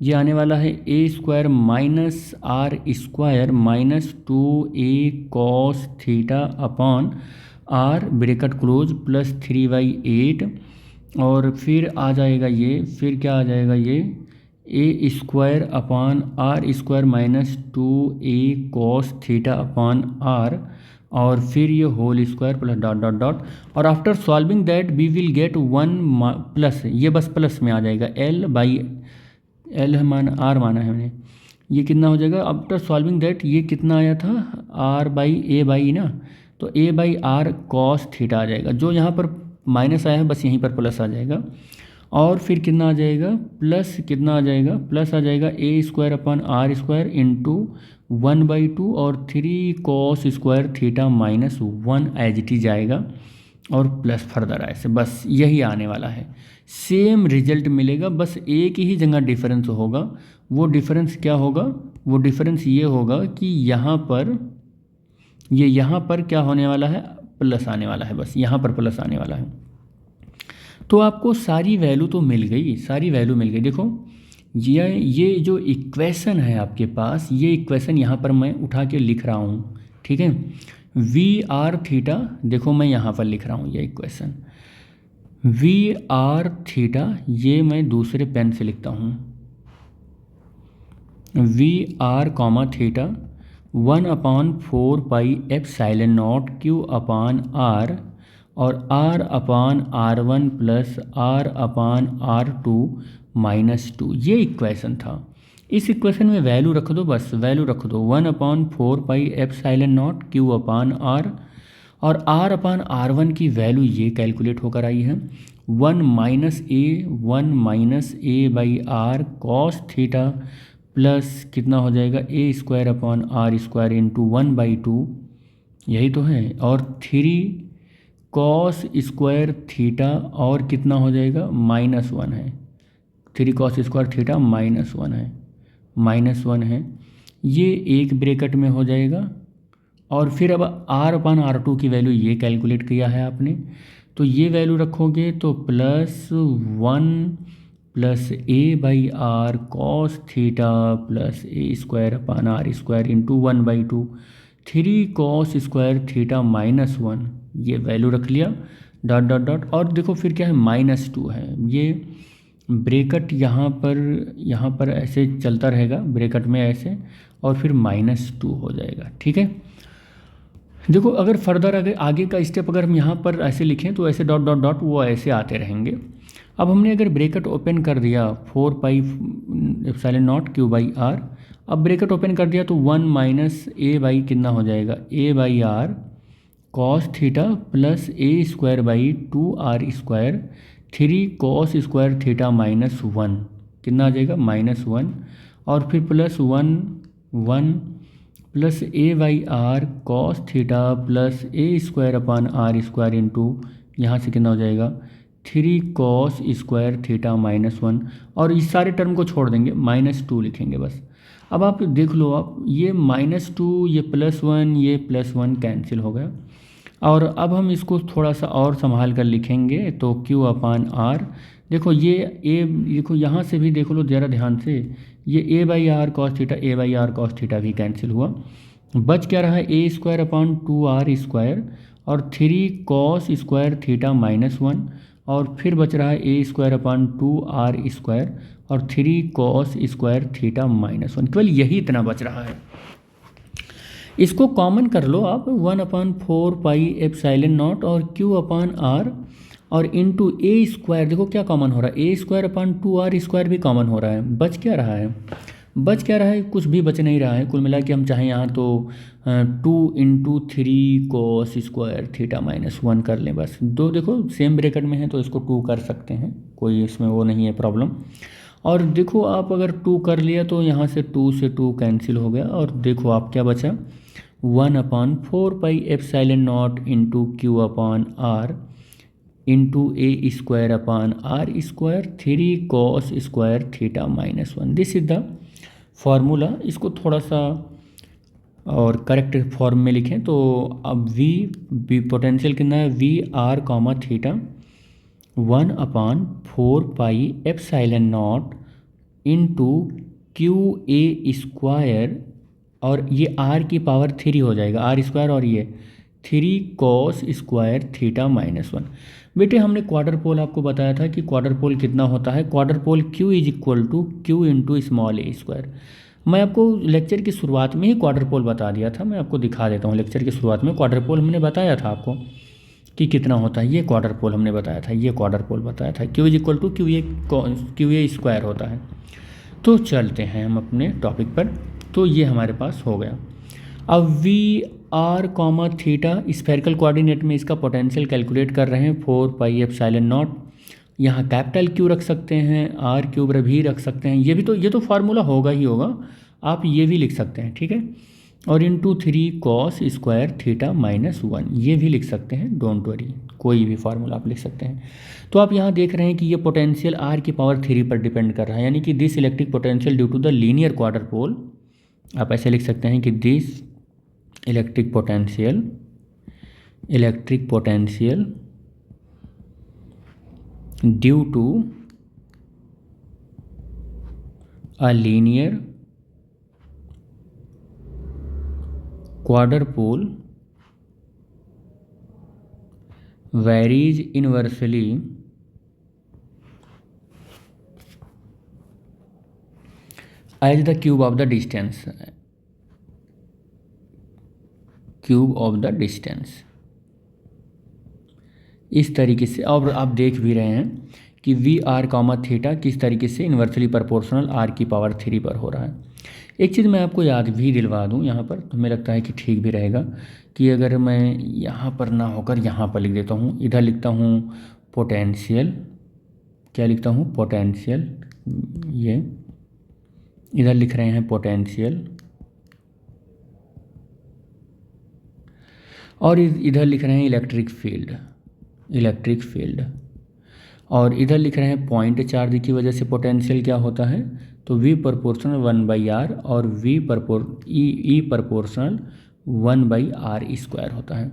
ये आने वाला है a² - r² - 2a cos theta upon r bracket close plus 3/8 और फिर आ जाएगा ये, फिर क्या आ जाएगा ये a² upon r² - 2a cos theta upon r और फिर ये whole square plus dot dot dot और after solving that we will get 1 plus, ये बस प्लस में आ जाएगा l है माना r माना है मैंने, ये कितना हो जाएगा आफ्टर सॉल्विंग दैट, ये कितना आया था r/a ना, तो a/r cos थीटा आ जाएगा, जो यहाँ पर माइनस आया है बस यहीं पर प्लस आ जाएगा और फिर कितना आ जाएगा, प्लस कितना आ जाएगा, प्लस आ जाएगा a² अपॉन r² इंटू 1/2 और 3 cos² theta -1 as it is आएगा और प्लस फर्दर ऐसे, बस यही आने वाला है। सेम रिजल्ट मिलेगा, बस एक ही जगह डिफरेंस होगा। वो डिफरेंस क्या होगा, वो डिफरेंस ये होगा कि यहाँ पर क्या होने वाला है, प्लस आने वाला है, बस यहाँ पर प्लस आने वाला है। तो आपको सारी वैल्यू तो मिल गई, सारी वैल्यू मिल गई। देखो ये जो इक्वेशन है आपके पास, ये इक्वेशन यहाँ पर मैं उठा के लिख रहा हूँ, ठीक है। VR थीटा देखो मैं यहाँ पर लिख रहा हूँ, ये इक्वेशन VR थीटा, ये मैं दूसरे पेन से लिखता हूँ, VR कॉमा थीटा 1/4πε0 Q/r और r/r1 प्लस r/r2 -2, ये इक्वेशन था। इस इक्वेशन में वैल्यू रख दो, बस वैल्यू रख दो 1/4πε0 Q/r और r/r1 की वैल्यू ये कैलकुलेट होकर आई है 1 - a/r cos थीटा प्लस कितना हो जाएगा a² अपॉन r² इंटू 1/2, यही तो है, और 3 cos² थीटा और कितना हो जाएगा -1 है, 3 cos² थीटा -1 है, ये एक ब्रैकेट में हो जाएगा। और फिर अब r/r2 की वैल्यू ये कैलकुलेट किया है आपने, तो ये वैल्यू रखोगे तो +1 + a/r cos theta plus a² upon r² into 1/2 3 cos² theta -1, ये वैल्यू रख लिया, डॉट डॉट डॉट और देखो फिर क्या है -2 है, ये ब्रैकेट यहाँ पर ऐसे चलता रहेगा, ब्रैकेट में ऐसे, और फिर -2 हो जाएगा। ठीक है, देखो अगर फर्दर अगर आगे का स्टेप अगर हम यहाँ पर ऐसे लिखें तो ऐसे डॉट डॉट डॉट वो ऐसे आते रहेंगे। अब हमने अगर ब्रैकेट ओपन कर दिया 4 pi epsilon naught Q by R, अब ब्रैकेट ओपन कर दिया तो 1 माइनस ए बाई कितना हो जाएगा, a by r cos theta plus A square by 2r², 3 cos square theta -1 कितना आ जाएगा, -1, और फिर +1 plus a by r cos theta plus A square upon r² into यहाँ से कितना हो जाएगा, 3 कॉस स्क्वायर थीटा -1, और इस सारे टर्म को छोड़ देंगे, -2 लिखेंगे बस। अब आप देख लो, आप ये -2 ये +1 ये +1 कैंसिल हो गया, और अब हम इसको थोड़ा सा और संभाल कर लिखेंगे तो Q अपान R, देखो ये ए, देखो यहाँ से भी देख लो ज़रा ध्यान से, ये a by r cos theta, a by r cos theta भी कैंसिल हुआ, बच क्या रहा है, a² अपान 2r², और 3 कॉस स्क्वायर थीटा -1, और फिर बच रहा है a² अपान 2r², और 3 कॉस स्क्वायर थीटा -1, केवल यही इतना बच रहा है। इसको कॉमन कर लो आप, 1/4 पाई एप्सिलॉन नॉट और Q अपान R, और इंटू a², देखो क्या कॉमन हो रहा है, a² अपान 2r² भी कॉमन हो रहा है, बच क्या रहा है, कुछ भी बच नहीं रहा है। कुल मिला के हम चाहें यहाँ तो 2 इंटू 3 कॉस स्क्वायर थीटा -1 कर लें बस, दो देखो सेम ब्रैकेट में है तो इसको 2 कर सकते हैं, कोई इसमें वो नहीं है प्रॉब्लम। और देखो आप अगर 2 कर लिया तो यहाँ से 2 से 2 कैंसिल हो गया, और देखो आप क्या बचा, 1/4 pi epsilon not into Q upon R into a² upon r², 3 cos square theta -1, this is the formula. इसको थोड़ा सा और करेक्ट फॉर्म में लिखें तो अब v पोटेंशियल कितना है, VR comma theta 1/4 pi epsilon not into QA², और ये r की पावर 3 हो जाएगा, r² और ये 3 कॉस स्क्वायर थीटा -1। बेटे हमने क्वार्टर पोल आपको बताया था कि क्वार्टर पोल कितना होता है, क्वार्टर पोल Q = Q into small a²। मैं आपको लेक्चर की शुरुआत में ही क्वार्टर पोल बता दिया था, मैं आपको दिखा देता हूँ। लेक्चर की शुरुआत में क्वार्टर पोल हमने बताया था आपको कि कितना होता है, ये क्वार्टर पोल हमने बताया था, ये क्वार्टर पोल बताया था, Q = QA² होता है। तो चलते हैं हम अपने टॉपिक पर, तो ये हमारे पास हो गया। अब VR comma theta spherical coordinate में इसका पोटेंशियल कैलकुलेट कर रहे हैं, 4 पाई एप्सिलॉन नॉट, यहाँ कैपिटल Q रख सकते हैं, r³ भी रख सकते हैं, ये तो फार्मूला होगा ही होगा, आप ये भी लिख सकते हैं, ठीक है, और इंटू 3 कॉस स्क्वायर थीटा -1 ये भी लिख सकते हैं, डोंट वरी, कोई भी फार्मूला आप लिख सकते हैं। तो आप यहाँ देख रहे हैं कि ये पोटेंशियल r की पावर 3 पर डिपेंड कर रहा है, यानी कि this electric potential due to the linear quadrupole, आप ऐसे लिख सकते हैं कि this electric potential due to a linear quadrupole varies inversely as the cube of the distance, इस तरीके से। और आप देख भी रहे हैं कि VR कॉमा थीटा किस तरीके से इन्वर्सली प्रोपोर्शनल r की पावर 3 पर हो रहा है। एक चीज़ मैं आपको याद भी दिलवा दूं यहाँ पर, तो हमें लगता है कि ठीक भी रहेगा कि अगर मैं यहाँ पर ना होकर यहाँ पर लिख देता हूँ, इधर लिखता हूँ पोटेंशियल, क्या लिखता हूँ, पोटेंशियल, ये इधर लिख रहे हैं पोटेंशियल, और इधर लिख रहे हैं इलेक्ट्रिक फील्ड, और इधर लिख रहे हैं पॉइंट चार्ज की वजह से पोटेंशियल क्या होता है, तो V प्रोपोर्शनल 1/r और E प्रोपोर्शनल 1/r² होता है।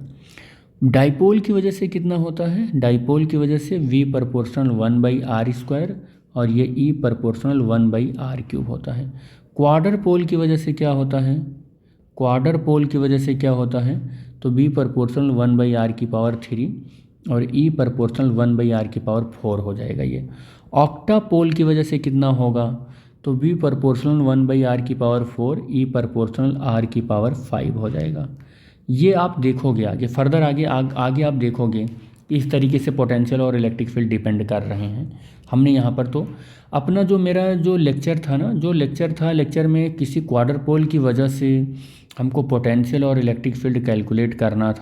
डाइपोल की वजह से कितना होता है, डाइपोल की वजह से V प्रोपोर्शनल 1/r² और ये E प्रोपोर्शनल 1/r³ होता है। क्वार्टर पोल की वजह से क्या होता है, तो B प्रोपोर्शनल 1/r की पावर 3 और ई प्रोपोर्शनल 1/r⁴ हो जाएगा। ये ऑक्टा पोल की वजह से कितना होगा, तो v प्रोपोर्शनल 1/r⁴ ई प्रोपोर्शनल r⁵ हो जाएगा। ये आप देखोगे आगे फर्दर आगे आप देखोगे इस तरीके से पोटेंशियल और इलेक्ट्रिक फील्ड डिपेंड कर रहे हैं। हमने यहाँ पर तो अपना जो मेरा जो लेक्चर था ना, लेक्चर में किसी क्वार्टर पोल की वजह से हमको पोटेंशियल और इलेक्ट्रिक फील्ड कैलकुलेट करना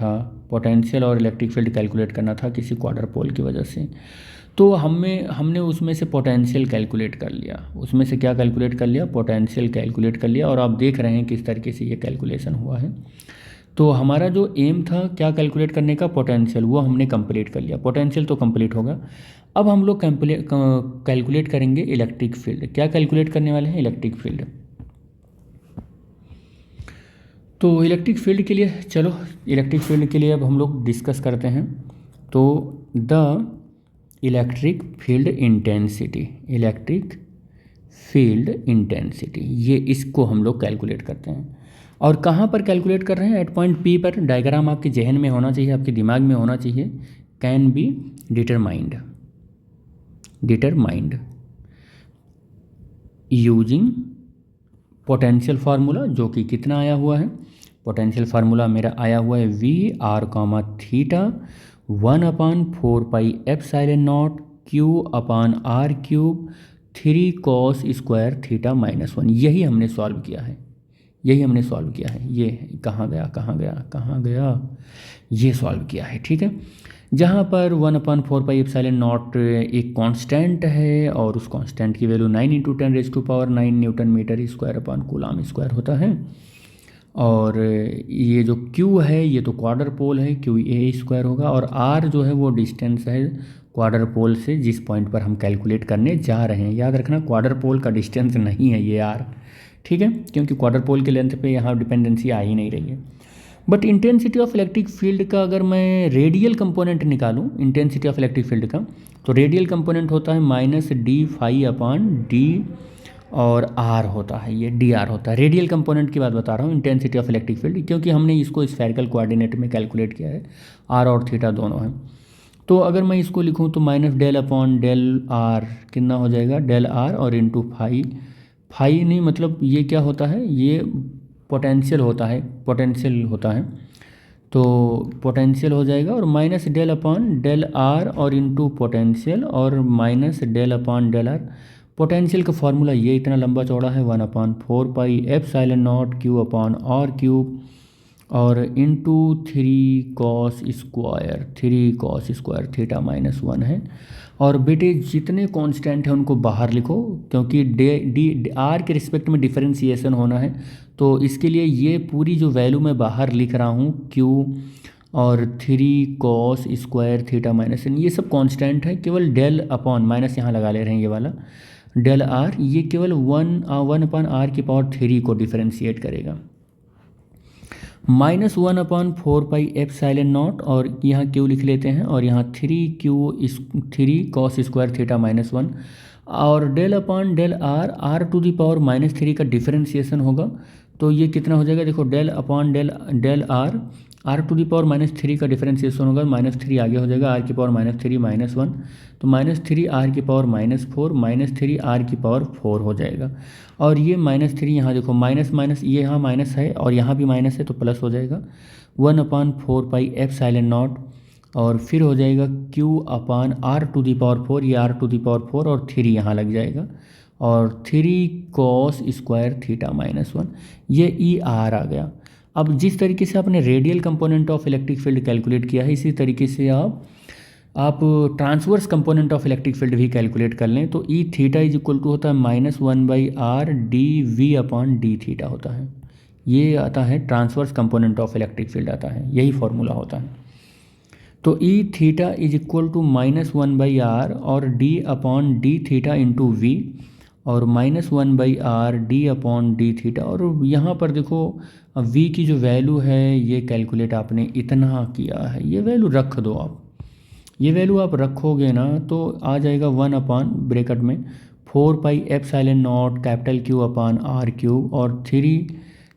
था किसी क्वार्टर पोल की वजह से। तो हमने उसमें से पोटेंशियल कैलकुलेट कर लिया, उसमें से क्या कैलकुलेट कर लिया, पोटेंशियल कैलकुलेट कर लिया। और आप देख रहे हैं किस तरीके से ये कैलकुलेशन हुआ है। तो हमारा जो एम था क्या कैलकुलेट करने का, पोटेंशियल, वो हमने कंप्लीट कर लिया। पोटेंशियल तो कंप्लीट होगा। अब हम लोग कैलकुलेट करेंगे इलेक्ट्रिक फील्ड। क्या कैलकुलेट करने वाले हैं, इलेक्ट्रिक फील्ड। तो इलेक्ट्रिक फील्ड के लिए चलो, इलेक्ट्रिक फील्ड के लिए अब हम लोग डिस्कस करते हैं। तो द इलेक्ट्रिक फील्ड इंटेंसिटी, ये इसको हम लोग कैलकुलेट करते हैं। और कहाँ पर कैलकुलेट कर रहे हैं, एट पॉइंट पी पर। डायग्राम आपके जहन में होना चाहिए, आपके दिमाग में होना चाहिए। Can be determined using potential formula, जो कि कितना आया हुआ है, पोटेंशियल फार्मूला मेरा आया हुआ है v r, θ 1/4πε0 q/r³ 3 cos square theta -1। यही हमने सॉल्व किया है। ये कहाँ गया, ये सॉल्व किया है, ठीक है। जहाँ पर 1/4πε0 एक कांस्टेंट है और उस कांस्टेंट की वैल्यू 9 × 10⁹ न्यूटन मीटर स्क्वायर/कूलम स्क्वायर होता है। और ये जो Q है ये तो क्वार्टर पोल है, QA² होगा। और R जो है वो डिस्टेंस है क्वार्टर पोल से, जिस पॉइंट पर हम कैलकुलेट करने जा रहे हैं। याद रखना क्वार्टर पोल का डिस्टेंस नहीं है ये R, ठीक है, क्योंकि क्वार्टर पोल के लेंथ पे यहाँ डिपेंडेंसी आ ही नहीं रही है। But intensity of electric field का अगर मैं रेडियल कंपोनेंट निकालूं, इंटेंसिटी ऑफ इलेक्ट्रिक फील्ड का, तो रेडियल कंपोनेंट होता है -d∅/d और r होता है, ये dr होता है। रेडियल कंपोनेंट की बात बता रहा हूँ, इंटेंसिटी ऑफ इलेक्ट्रिक फील्ड, क्योंकि हमने इसको स्फेरिकल कोऑर्डिनेट में कैलकुलेट किया है। r और थीटा दोनों हैं। तो अगर मैं इसको लिखूँ तो -del/del r कितना हो जाएगा, del r और इंटू फाई नहीं, मतलब ये क्या होता है, ये पोटेंशियल होता है। तो पोटेंशियल हो जाएगा और -del/del r और इंटू पोटेंशियल और -del/del r। पोटेंशियल का फार्मूला ये इतना लंबा चौड़ा है, 1/4πε0 q/r³ और इंटू 3 cos स्क्वायर थीटा -1 है। और बेटे जितने कांस्टेंट हैं उनको बाहर लिखो, क्योंकि r के रिस्पेक्ट में डिफरेंशिएशन होना है। तो इसके लिए ये पूरी जो वैल्यू मैं बाहर लिख रहा हूँ q और 3 cos स्क्वायर थीटा -1, ये सब कांस्टेंट है। केवल del/ माइनस यहाँ लगा ले रहे हैं, ये वाला del/r ये केवल 1/r³ को डिफरेंशिएट करेगा। -1/4πε0 और यहाँ q लिख लेते हैं और यहाँ 3 cos स्क्वायर थीटा -1 और del/del r r⁻³ का डिफरेंशिएशन होगा। तो ये कितना हो जाएगा, देखो del/del r r⁻³ का डिफरेंशिएशन होगा, -3 आगे हो जाएगा, r⁻³ -1, तो -3 r⁻⁴ -3 r⁻⁴ हो जाएगा। और ये -3 यहाँ देखो माइनस ये यहाँ माइनस है और यहाँ भी माइनस है, तो प्लस हो जाएगा 1/4πε0 और फिर हो जाएगा q/r⁴, ये r⁴ और 3 यहाँ लग जाएगा और 3 cos स्क्वायर थीटा -1, ये ER आ गया। अब जिस तरीके से आपने radial component of electric field calculate किया है, इसी तरीके से आप transverse component of electric field भी कैलकुलेट कर लें। तो E theta is equal to होता है -1/r dv/d थीटा होता है। ये आता है transverse component of electric field आता है, यही फॉर्मूला होता है। तो E theta is equal to -1/r और d/d थीटा इंटू v और -1/r d/d थीटा। और यहाँ पर देखो v की जो वैल्यू है ये कैलकुलेट आपने इतना किया है, ये वैल्यू रख दो आप, ये वैल्यू आप रखोगे ना तो आ जाएगा 1/4πε0 कैपिटल Q/r³ और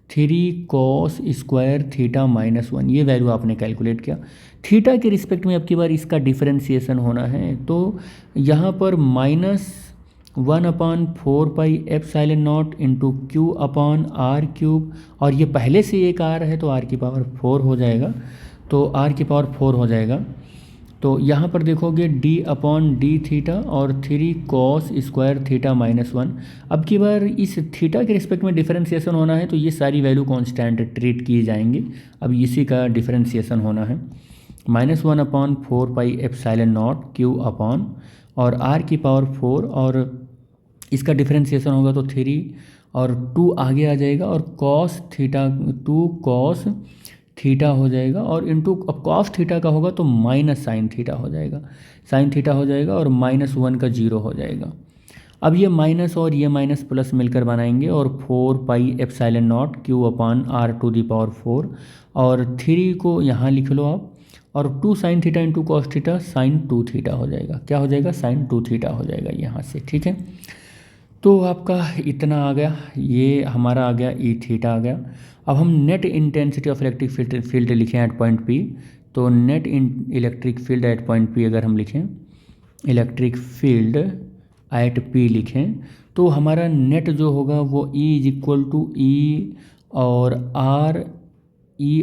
3 cos स्क्वायर थीटा -1, ये वैल्यू आपने कैलकुलेट किया। थीटा के रिस्पेक्ट में अब की बार इसका डिफरेंशिएशन होना है, तो यहाँ पर -1/4πε0 into q upon r cube, और ये पहले से एक आर है तो आर की पावर 4 हो जाएगा, तो आर की पावर 4 हो जाएगा। तो यहाँ पर देखोगे d/d थीटा और 3 cos स्क्वायर थीटा -1। अब की बार इस थीटा के रिस्पेक्ट में डिफरेंशिएशन होना है, तो ये सारी वैल्यू कांस्टेंट ट्रीट किए जाएंगे। अब इसी का डिफरेंशिएशन होना है, -1/4πε0 क्यू अपॉन और आर की पावर 4, और इसका डिफरेंशिएशन होगा तो 3 और 2 आगे आ जाएगा, और cos थीटा 2 cos थीटा हो जाएगा, और इंटू अब cos थीटा का होगा तो माइनस साइन थीटा हो जाएगा, साइन थीटा हो जाएगा, और -1 का 0 हो जाएगा। अब ये माइनस और ये माइनस प्लस मिलकर बनाएंगे, और 4πε0 q upon r to the power 4, और 3 को यहाँ लिख लो आप, और 2 sine theta into cos theta sine 2 theta हो जाएगा। क्या हो जाएगा? साइन 2 थीटा हो जाएगा यहाँ से। ठीक है, तो आपका इतना आ गया, ये हमारा आ गया ई थीटा आ गया। अब हम net intensity of electric field लिखें एट पॉइंट पी, तो net electric field at point P अगर हम लिखें, इलेक्ट्रिक फील्ड एट पी लिखें, तो हमारा नेट जो होगा वो ई इज इक्वल टू ई और आर, ई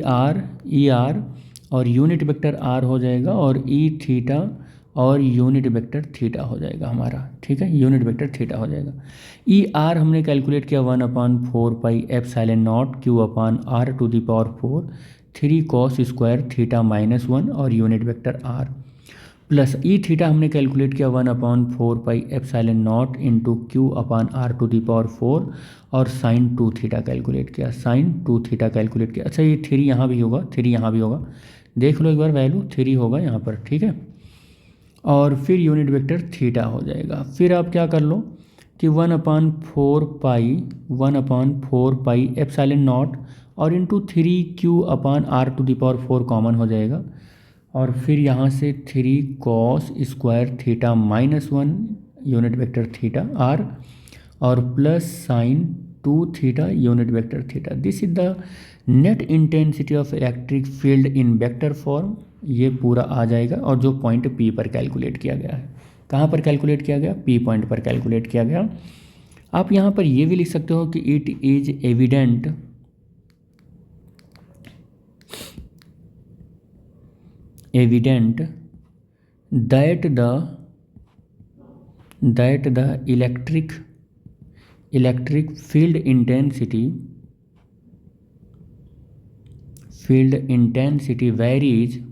आर और यूनिट वेक्टर आर हो जाएगा, और ई थीटा और यूनिट वेक्टर थीटा हो जाएगा हमारा। ठीक है, यूनिट वेक्टर थीटा हो जाएगा। ई आर हमने कैलकुलेट किया 1/4πε0 q upon r to the power 4, 3 cos square theta -1 और unit vector r, plus e theta हमने कैलकुलेट किया 1/4πε0 into q upon r to the power 4 और साइन 2 थीटा कैलकुलेट किया, साइन 2 थीटा कैलकुलेट किया। अच्छा, ये 3 यहाँ भी होगा, 3 यहाँ भी होगा, देख लो एक बार, वैल्यू 3 होगा यहाँ पर। ठीक है, और फिर यूनिट वेक्टर थीटा हो जाएगा। फिर आप क्या कर लो कि 1/4πε0 और into 3q upon r to the power 4 common हो जाएगा, और फिर यहाँ से 3 cos square theta -1 unit vector theta r, और plus sine 2 theta unit vector theta. This is the net intensity of electric field in vector form. ये पूरा आ जाएगा, और जो पॉइंट पी पर कैलकुलेट किया गया है, कहाँ पर कैलकुलेट किया गया? पी पॉइंट पर कैलकुलेट किया गया। आप यहाँ पर ये भी लिख सकते हो कि it is evident that the electric field intensity varies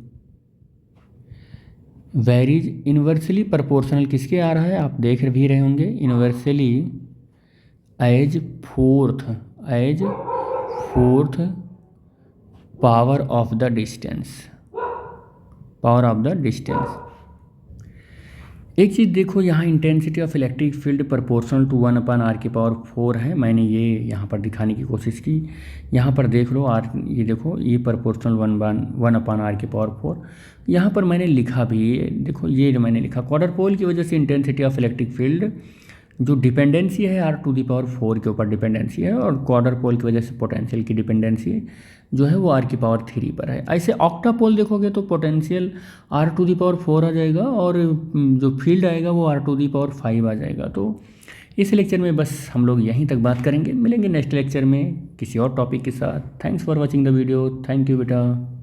inversely proportional, किसके आ रहा है आप देख भी रहे होंगे, inversely as fourth power of the distance. एक चीज़ देखो, यहाँ intensity of electric field proportional to 1/r की पावर 4 है। मैंने ये यहाँ पर दिखाने की कोशिश की, यहाँ पर देख लो आर, ये देखो ये प्रोपोर्शनल 1/r की पावर 4। यहाँ पर मैंने लिखा भी, देखो ये जो मैंने लिखा, क्वार्टर पोल की वजह से इंटेंसिटी ऑफ इलेक्ट्रिक फील्ड जो डिपेंडेंसी है आर टू दी पावर 4 के ऊपर डिपेंडेंसी है, और क्वार्टर पोल की वजह से पोटेंशियल की डिपेंडेंसी जो है वो आर की पावर 3 पर है। ऐसे ऑक्टा पोल देखोगे तो potential R to the power 4 आ जाएगा, और जो फील्ड आएगा वो आर टू दी पावर 5 आ जाएगा। तो इस लेक्चर में बस हम लोग यहीं तक बात करेंगे, मिलेंगे नेक्स्ट लेक्चर में किसी और टॉपिक के साथ। Thanks for watching the video, thank you बेटा।